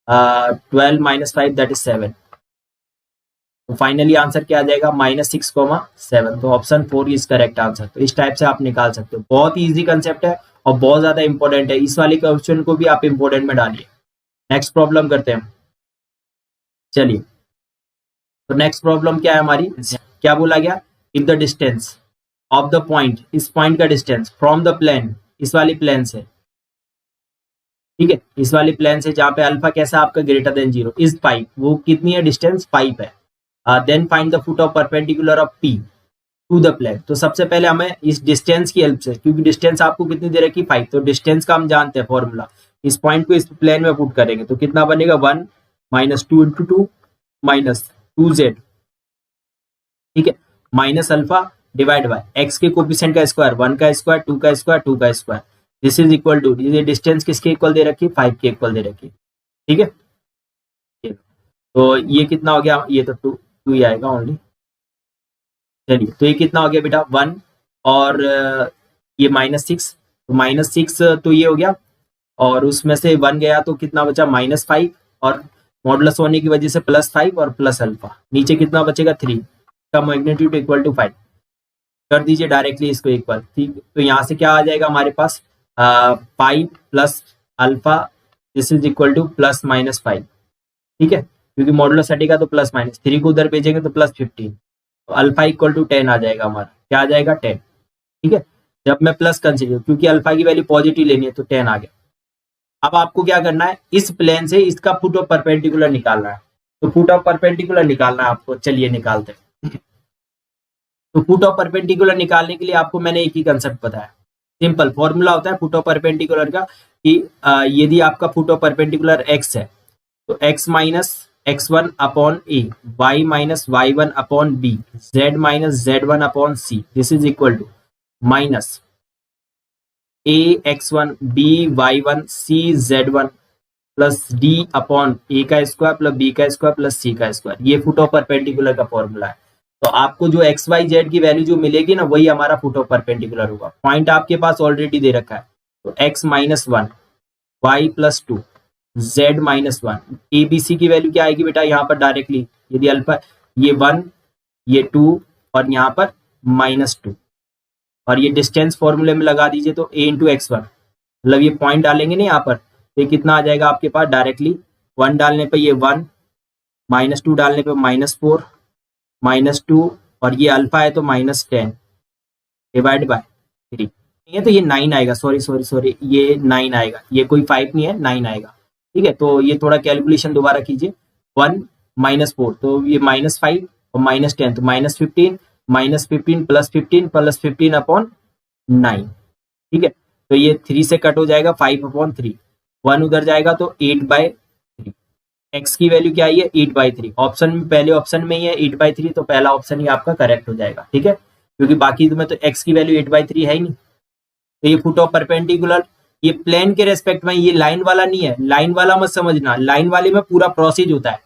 S2: 12 - 5 दैट इज 7। तो फाइनली आंसर क्या आ जाएगा -6,7। तो ऑप्शन 4 इज करेक्ट आंसर। तो इस टाइप से आप निकाल सकते हो, बहुत ही इजी कंसेप्ट है और बहुत ज्यादा इंपॉर्टेंट है। इस वाले क्वेश्चन को भी आप इंपॉर्टेंट में डालिए। नेक्स्ट प्रॉब्लम करते हैं, चलिए। तो नेक्स्ट प्रॉब्लम क्या है हमारी, क्या बोला गया, if the distance of the point, इस पॉइंट का डिस्टेंस फ्रॉम द प्लेन, इस वाली प्लेन से, ठीक है, इस वाली प्लेन से जहां पे अल्फा कैसा आपका ग्रेटर देन 0 इज पाइप, वो कितनी है डिस्टेंस 5 है। Then find the foot of perpendicular of P to the plane. तो सबसे पहले हमें इस डिस्टेंस की हेल्प से, क्योंकि डिस्टेंस आपको कितनी दे रखी 5, तो डिस्टेंस का हम जानते हैं फॉर्मूला, इस पॉइंट को इस प्लेन में पुट करेंगे तो कितना बनेगा 1 - 2 × 2 -2z, ठीक है, minus alpha divide by X के कोफिशिएंट का स्क्वायर, 1 का स्क्वायर, 2 का स्क्वायर, 2 का square, this is equal to, ये डिस्टेंस किसके इक्वल दे रखी है 5 के इक्वल दे रखी है, ठीक है। तो ये कितना हो गया, ये तो 2 ही आएगा ओनली। चलिए, तो ये कितना हो गया बेटा 1 और ये -6, तो -6 तो ये हो गया और उसमें से 1 गया तो कितना बचा -5 और मॉडुलस होने की वजह से +5 और प्लस अल्फा, नीचे कितना बचेगा 3 का मैग्नीट्यूड इक्वल टू 5 कर दीजिए डायरेक्टली इसको इक्वल, ठीक। तो यहाँ से क्या आ जाएगा हमारे पास 5 plus alpha, this is equal to +-5, ठीक है, क्योंकि मॉडुलस हटेगा तो +-3 को उधर भेजेंगे तो +15, तो अल्फा इक्वल टू 10 आ जाएगा हमारा, क्या आ जाएगा 10, ठीक है। जब मैं प्लस कंसीडर, क्योंकि अल्फा की वैल्यू पॉजिटिव लेनी है तो 10 आ गया। अब आपको क्या करना है, इस प्लेन से इसका फुट ऑफ परपेंडिकुलर निकालना है, तो फुट ऑफ परपेंडिकुलर निकालना है आपको, चलिए निकालते हैं। तो फुट ऑफ परपेंडिकुलर निकालने के लिए आपको मैंने एक ही कंसेप्ट बताया, सिंपल फॉर्मूला होता है फुट ऑफ परपेंडिकुलर का कि यदि आपका फुट ऑफ परपेंडिकुलर x है तो x - x1 upon a, y - y1 upon b, z - z1 upon c, this is equal to minus a x1 b y1 c z1 plus d upon a का square plus b का square plus c का square, ये foot of perpendicular का formula है। तो आपको जो X Y Z की वैल्यू जो मिलेगी ना वही हमारा फुट ऑफ परपेंडिकुलर होगा। पॉइंट आपके पास ऑलरेडी दे रखा है, तो x - 1 y + 2 z - 1, A B C की वैल्यू क्या आएगी बेटा यहाँ पर डायरेक्टली, यदि अल्फा ये 1 ये 2 और यहाँ पर -2 और ये डिस्टेंस फॉर्मूले में लगा दीजिए तो a × x1, मतलब ये पॉइंट डालेंगे ना यहाँ पर, तो कितना आ जाएगा आपके पास डायरेक्टली 1 डालने पर ये 1, -2 डालने पर -4, -2 और ये अल्फा है तो -10 डिवाइड बाय 3, ये तो ये 9 आएगा, सॉरी ये 9 आएगा, ये कोई 5 नहीं है 9 आएगा, ठीक है। तो ये थोड़ा कैलकुलेशन दोबारा कीजिए, 1 -4 तो ये -5 और -10 तो -15 -15 + 15 अपॉन 9, ठीक है। तो ये 3 से कट हो जाएगा 5/3, 1 उधर जाएगा तो 8/3, x की वैल्यू क्या है 8/3, ऑप्शन में पहले ऑप्शन में ही है 8/3, तो पहला ऑप्शन ही आपका करेक्ट हो जाएगा, ठीक है, क्योंकि बाकी में तो x की वैल्यू 8/3 है ही नहीं। तो ये फुट ऑफ परपेंडिकुलर, ये प्लेन के रेस्पेक्ट में, ये लाइन वाला नहीं है, लाइन वाला मत समझना, लाइन वाले में पूरा प्रोसीज होता है,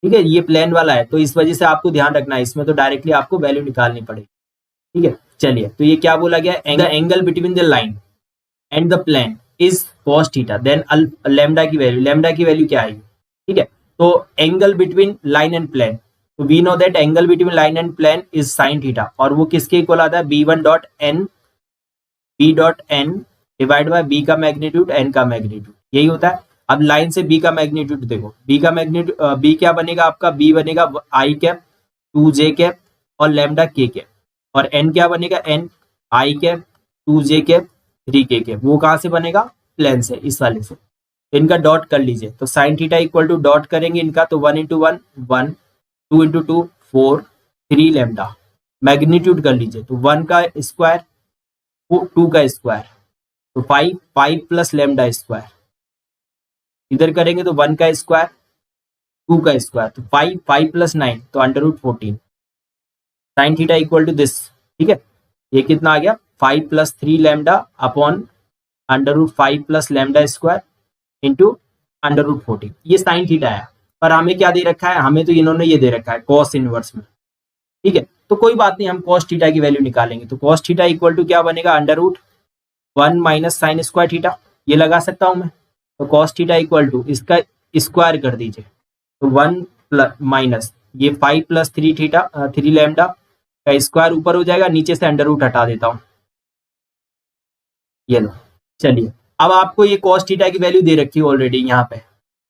S2: ठीक है, ये प्लेन वाला है तो इस वजह से आपको ध्यान रखना है, इसमें तो डायरेक्टली आपको वैल्यू निकालनी पड़ेगी, ठीक है। चलिए, तो ये क्या बोला गया, angle between the line and the plane is cos theta, then lambda की वैल्यू क्या आएगी, ठीक है। तो angle between line and plane, तो we know that angle between line and plane is sin theta, और वो किसके इक्वल आता है b1.n डिवाइड बाय b का मैग्नीट्यूड n का मैग्नीट्यूड, यही होता है। अब लाइन से b का मैग्नीट्यूड देखो, b का मैग्नीट्यूड b क्या बनेगा आपका, b बनेगा i कैप 2j कैप और लैम्डा k कैप, और n क्या बनेगा n i cap 2j cap 3k cap, वो कहाँ से बनेगा प्लेन से, इस वाले से, तो इनका डॉट कर लीजिए, तो sin theta equal to dot करेंगे इनका, तो 1 × 1 1, 2 × 2 4, 3 लैम्डा, मैग्नीट्यूड कर लीजिए, तो 1 का स्क्वायर 2 का स्क्वायर, तो 5 प्लस लैम्डा स्क्वायर, इधर करेंगे तो 1 का स्क्वायर 2 का स्क्वायर, तो 5 + 9 तो √14, sin theta equal to this, ठीक है। ये कितना आ गया 5 + 3 lambda upon √5 + lambda square into √14, ये sin थीटा है। पर हमें क्या दे रखा है, हमें तो इन्होंने ये दे रखा है cos इनवर्स में, ठीक है। तो कोई बात नहीं, हम cos थीटा की वैल्यू निकालेंगे। तो cos थीटा इक्वल टू क्या बनेगा, under root 1 minus sine square theta, ये लगा सकता हूं मैं। तो cos थीटा इक्वल टू इसका स्क्वायर कर दीजिए, तो 1 प्लस माइनस ये 5 प्लस 3 थीटा 3 लैम्डा का स्क्वायर ऊपर हो जाएगा, नीचे से अंडर रूट हटा देता हूं, ये लो। चलिए, अब आपको ये cos थीटा की वैल्यू दे रखी है ऑलरेडी यहाँ पे।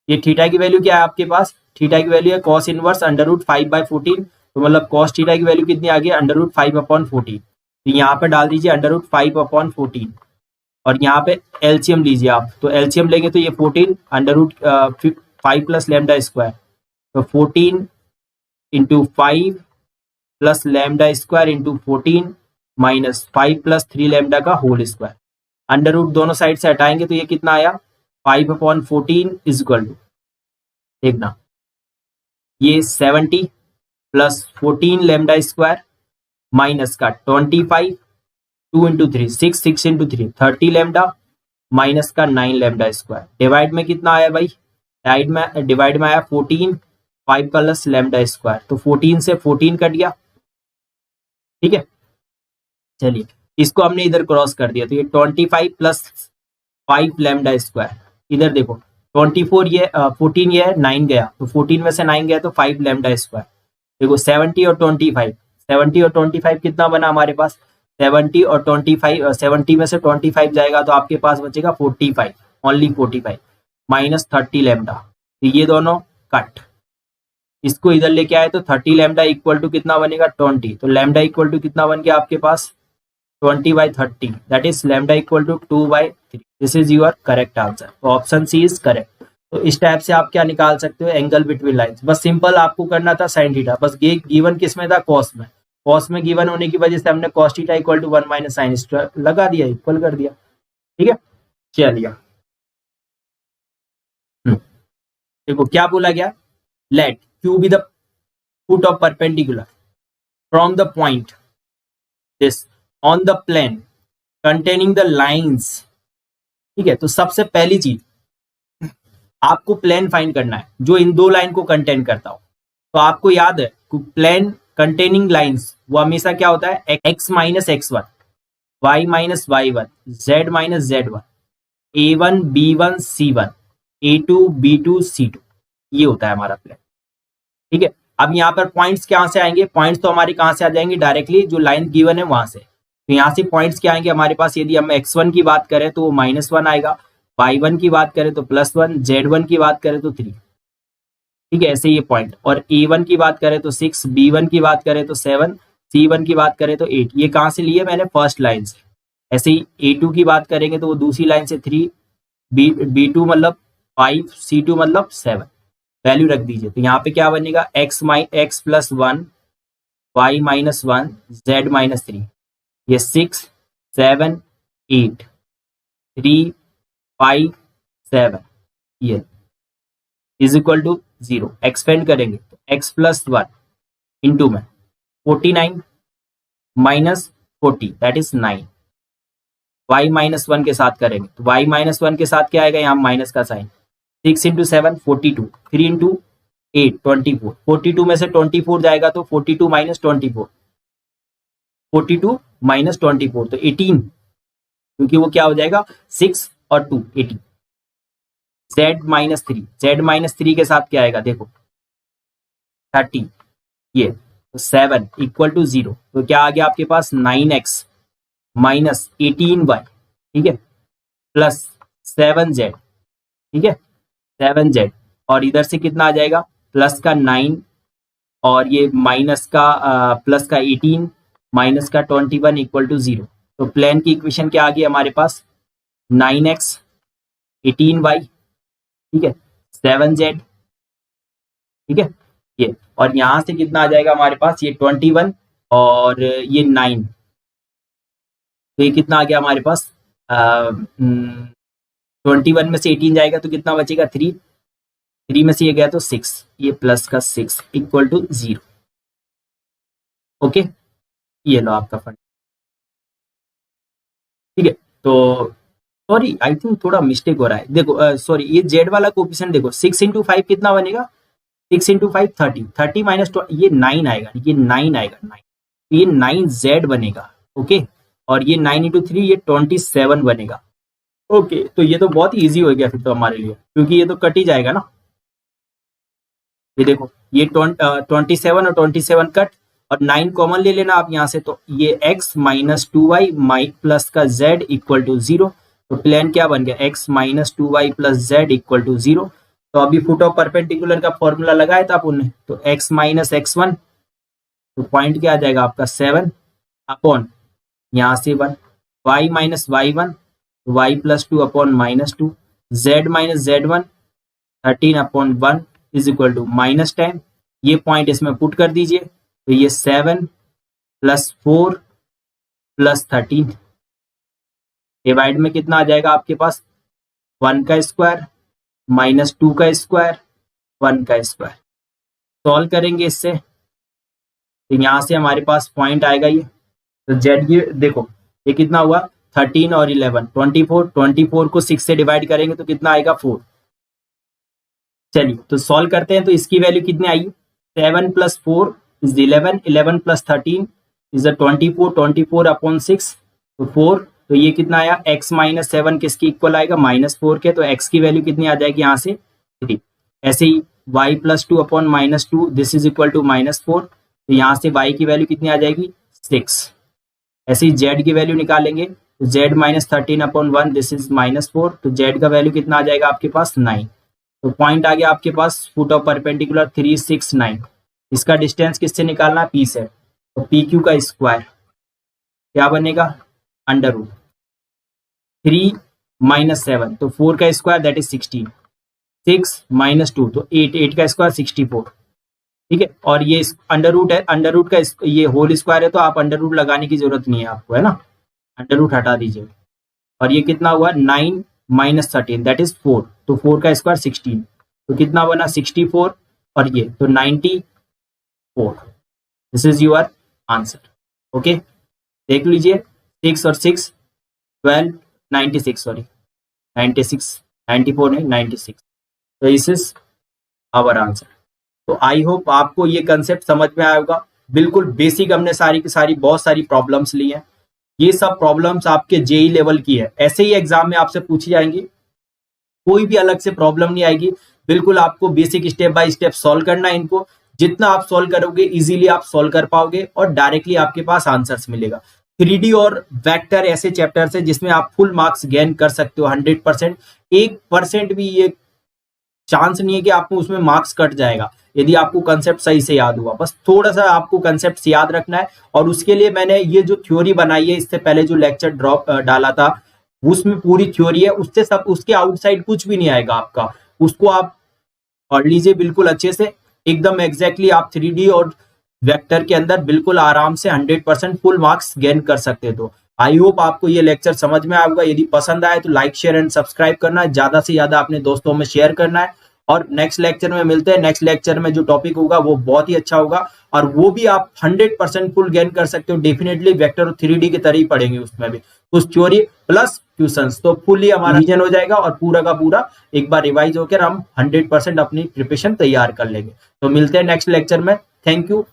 S2: ये थीटा की वैल्यू क्या है आपके पास, थीटा की वैल्यू है cos इनवर्स अंडर रूट 5/14, तो मतलब cos थीटा की वैल्यू कितनी आ गई, अंडर रूट 5/14। तो यहाँ पे डाल दीजिए अंडर रूट 5/14 और यहाँ पे एलसीएम लीजिए आप, तो एलसीएम लेंगे तो ये 14 under root 5 plus lambda square, तो 14 into 5 plus lambda square into 14 minus 5 plus 3 lambda का होल स्क्वायर। अंडर रूट दोनों साइड से हटाएंगे तो ये कितना आया, 5/14 इज इक्वल टू, देखना ये 70 प्लस 14 लैम्डा स्क्वायर माइनस का 25, 2 इंटू 3 6, 6 इंटू 3 30 लैम्डा माइनस का 9 लैम्डा स्क्वायर। डिवाइड में कितना आया भाई, डिवाइड में आया 14 5 प्लस लैम्डा स्क्वायर, तो 14 से 14 कट गया, ठीक है। चलिए, इसको हमने इधर क्रॉस कर दिया, तो ये 25 प्लस 5 लैम्डा स्क्वायर, इधर देखो 24 ये 14 ये 9 गया, तो 14 में से 9 गया तो 5 लैम्डा स्क्वायर। देखो 70 और 25, 70 और 25 कितना बना हमारे पास, 70 और 25, 70 में से 25 जाएगा तो आपके पास बचेगा 45, ओनली 45 माइनस 30 लैम्डा, तो ये दोनों कट, इसको इधर लेके आए तो 30 लैम्डा इक्वल टू कितना बनेगा 20, तो लैम्डा इक्वल टू कितना बन गया आपके पास 20/30, that is lambda equal to 2/3। This is your correct answer, तो ऑप्शन सी इज करेक्ट। तो इस टाइप से आप क्या निकाल सकते हो, एंगल बिटवीन लाइंस। बस सिंपल आपको करना था साइन थीटा, बस ये गिवन किस में था, कॉस में। कॉस में गिवन होने की वजह से हमने cos theta equal to 1 minus sine square लगा दिया, इक्वल कर दिया, ठीक है। चलिए, देखो क्या बोला गया, let Q be the foot of perpendicular from the point this on the plane containing the lines, ठीक है। तो सबसे पहली चीज आपको प्लेन फाइंड करना है जो इन दो लाइन को कंटेन करता हो। तो आपको याद है प्लेन कंटेनिंग लाइंस वो हमेशा क्या होता है, x minus x1, y minus y1, z minus z1, a1 b1 c1, a2 b2 c2, ये होता है हमारा प्लेन, ठीक है। अब यहाँ पर पॉइंट्स कहाँ से आएंगे, पॉइंट्स तो हमारे कहाँ से आ जाएंगे, डायरेक्टली जो लाइन गिवन है वहां से। तो यहाँ से पॉइंट्स क्या आएंगे हमारे पास, यदि हम x1 की बात करें तो वो -1 आएगा, y1 की बात करें तो +1, z1 की बात करें तो 3, ठीक है। ऐसे ये पॉइंट, और a1 की बात करें तो 6, b1 की बात करें तो 7, c1 की बात करें तो 8, ये कहाँ से लिए मैंने, फर्स्ट लाइन से। ऐसे ही a2 की बात करेंगे तो वो दूसरी लाइन से 3, b2 मतलब 5, c2 मतलब 7, वैल्यू रख दीजिए। तो यहाँ पे क्या बनेगा, x + 1, y - 1, z - 3, ये 6, 7, 8, 3, 5, 7, ये इज इक्वल टू 0। एक्सपेंड करेंगे तो x + 1 इंटू में 49 माइनस 40 दैट इज 9, y - 1 के साथ करेंगे तो y - 1 के साथ क्या आएगा, यहाँ माइनस का साइन, 6 इंटू 7 42, 3 इंटू 8 24, 42 में से 24 जाएगा तो 42 माइनस 24, 42 माइनस 24 तो 18, क्योंकि वो क्या हो जाएगा 6 और 2 18, z - 3 के साथ क्या आएगा देखो 30, ये तो 7 इक्वल टू 0, तो क्या आ गया आपके पास 9x माइनस 18y, ठीक है, प्लस 7z, ठीक है 7z, और इधर से कितना आ जाएगा, प्लस का 9 और ये माइनस का प्लस का 18 माइनस का 21 इक्वल टू 0। तो प्लेन की इक्वेशन क्या आ गई हमारे पास, 9x 18y, ठीक है 7z, ठीक है ये, और यहाँ से कितना आ जाएगा हमारे पास, ये 21 और ये 9, तो ये कितना आ गया हमारे पास 21 में से 18 जाएगा तो कितना बचेगा 3, 3 में से ये गया तो 6, ये प्लस का 6 इक्वल टू 0। ओके, ये लो आपका फंड, ठीक है। तो सॉरी आई थिंक थोड़ा मिस्टेक हो रहा है, देखो सॉरी ये जेड वाला कोएफिशिएंट देखो, 6 इंटू 5 कितना बनेगा, 6 इंटू 5 30, 30 माइनस ये 9 आएगा, ये 9 आएगा, 9 ये 9z बनेगा, ओके, और ये 9 इंटू 3 ये 27 बनेगा, ओके। तो ये तो बहुत इजी हो गया फिर तो हमारे लिए, क्योंकि ये तो कट ही जाएगा ना। ये देखो, ये 27 और 27 कट, और 9 कॉमन ले लेना आप यहाँ से, तो ये x माइनस 2y प्लस का z इक्वल टू 0। तो प्लान क्या बन गया, x minus 2y plus z equal to 0। तो अभी फुट ऑफ परपेंडिकुलर का फॉर्मूला लगाया था अपन ने, तो x माइनस x1, तो पॉइंट क्या आ जाएगा आपका 7 अपॉन यहाँ से 1, y minus y1 y plus 2 upon minus 2, z minus z1 13 upon 1 is equal to minus 10। ये पॉइंट इसमें पुट कर दीजिए, तो ये 7 प्लस 4 प्लस 13 डिवाइड में कितना आ जाएगा आपके पास, 1 का स्क्वायर माइनस 2 का स्क्वायर 1 का स्क्वायर। सॉल्व करेंगे इससे, तो यहाँ से हमारे पास पॉइंट आएगा ये, तो जेड ये देखो, ये कितना हुआ 13 और 11 24 को 6 से डिवाइड करेंगे तो कितना आएगा 4। चलिए तो सॉल्व करते हैं, तो इसकी वैल्यू कितनी आई, 7 plus 4 is 11, 11 plus 13 is 24, 24 upon 6 तो 4। तो ये कितना आया, x माइनस 7 किसके इक्वल आएगा, माइनस 4 के, तो x की वैल्यू कितनी आ जाएगी यहाँ से 3। ऐसे ही y plus 2 upon minus 2 this is equal to minus 4, तो यहाँ से y की वैल्यू कितनी आ जाएगी 6। ऐसे ही z की वैल्यू निकालेंगे, तो z minus 13 upon 1 this is minus 4, तो z का वैल्यू कितना आ जाएगा आपके पास 9। तो पॉइंट आ गया आपके पास फुट ऑफ परपेंडिकुलर 3, 6, 9। इसका डिस्टेंस किससे निकालना है, p से, तो पी क्यू का स्क्वायर क्या बनेगा, अंडर रूट 3 माइनस 7 तो 4 का स्क्वायर दैट इज 16, 6 माइनस 2 तो 8, 8 का स्क्वायर 64, ठीक है। और ये अंडर रूट है, अंडर रूट का ये होल स्क्वायर है, तो आप अंडर रूट लगाने की जरूरत नहीं है आपको, है ना, अंडर रूट हटा दीजिए। और ये कितना हुआ 9 माइनस 13 दैट इज 4, तो 4 का स्क्वायर 16, तो कितना बना 64, और ये तो 94। This is your answer, okay. देख लीजिए 6 और 6 12 96, सॉरी 96, 94 नहीं 96, तो दिस इज आवर आंसर। तो आई होप आपको ये कंसेप्ट समझ में आया होगा। बिल्कुल बेसिक हमने सारी की सारी बहुत सारी प्रॉब्लम्स ली हैं, ये सब प्रॉब्लम्स आपके जेई लेवल की है, ऐसे ही एग्जाम में आपसे पूछी जाएंगी, कोई भी अलग से प्रॉब्लम नहीं आएगी। बिल्कुल आपको basic step by step solve करना है इनको, जितना आप सॉल्व करोगे इजीली आप सॉल्व कर पाओगे और डायरेक्टली आपके पास आंसर्स मिलेगा। 3D और वेक्टर ऐसे चैप्टर्स है जिसमें आप फुल मार्क्स गेन कर सकते हो 100%, 1% भी ये चांस नहीं है कि आपको उसमें मार्क्स कट जाएगा यदि आपको कंसेप्ट सही से याद हुआ। बस थोड़ा सा आपको कंसेप्ट याद रखना है, और उसके लिए मैंने ये जो थ्योरी बनाई है, इससे पहले जो लेक्चर ड्रॉप डाला था उसमें पूरी थ्योरी है, उससे सब उसके आउटसाइड कुछ भी नहीं आएगा आपका, उसको आप पढ़ लीजिए बिल्कुल अच्छे से, एकदम एग्जैक्टली आप 3D और वेक्टर के अंदर बिल्कुल आराम से 100% फुल मार्क्स गेन कर सकते। तो आई होप आपको ये लेक्चर समझ में आएगा। यदि पसंद आए तो लाइक शेयर एंड सब्सक्राइब करना है, ज्यादा से ज्यादा अपने दोस्तों में शेयर करना है, और नेक्स्ट लेक्चर में मिलते हैं। नेक्स्ट लेक्चर में जो टॉपिक होगा वो बहुत ही अच्छा होगा, और वो भी आप 100% फुल गेन कर सकते हो डेफिनेटली, वेक्टर और 3D की तरह ही पढ़ेंगे उसमें भी, उस थ्योरी प्लस क्वेश्चंस, तो फुली हमारा रिवीजन हो जाएगा और पूरा का पूरा एक बार रिवाइज होकर हम 100% अपनी प्रिपरेशन तैयार कर लेंगे। तो मिलते हैं नेक्स्ट लेक्चर में, थैंक यू।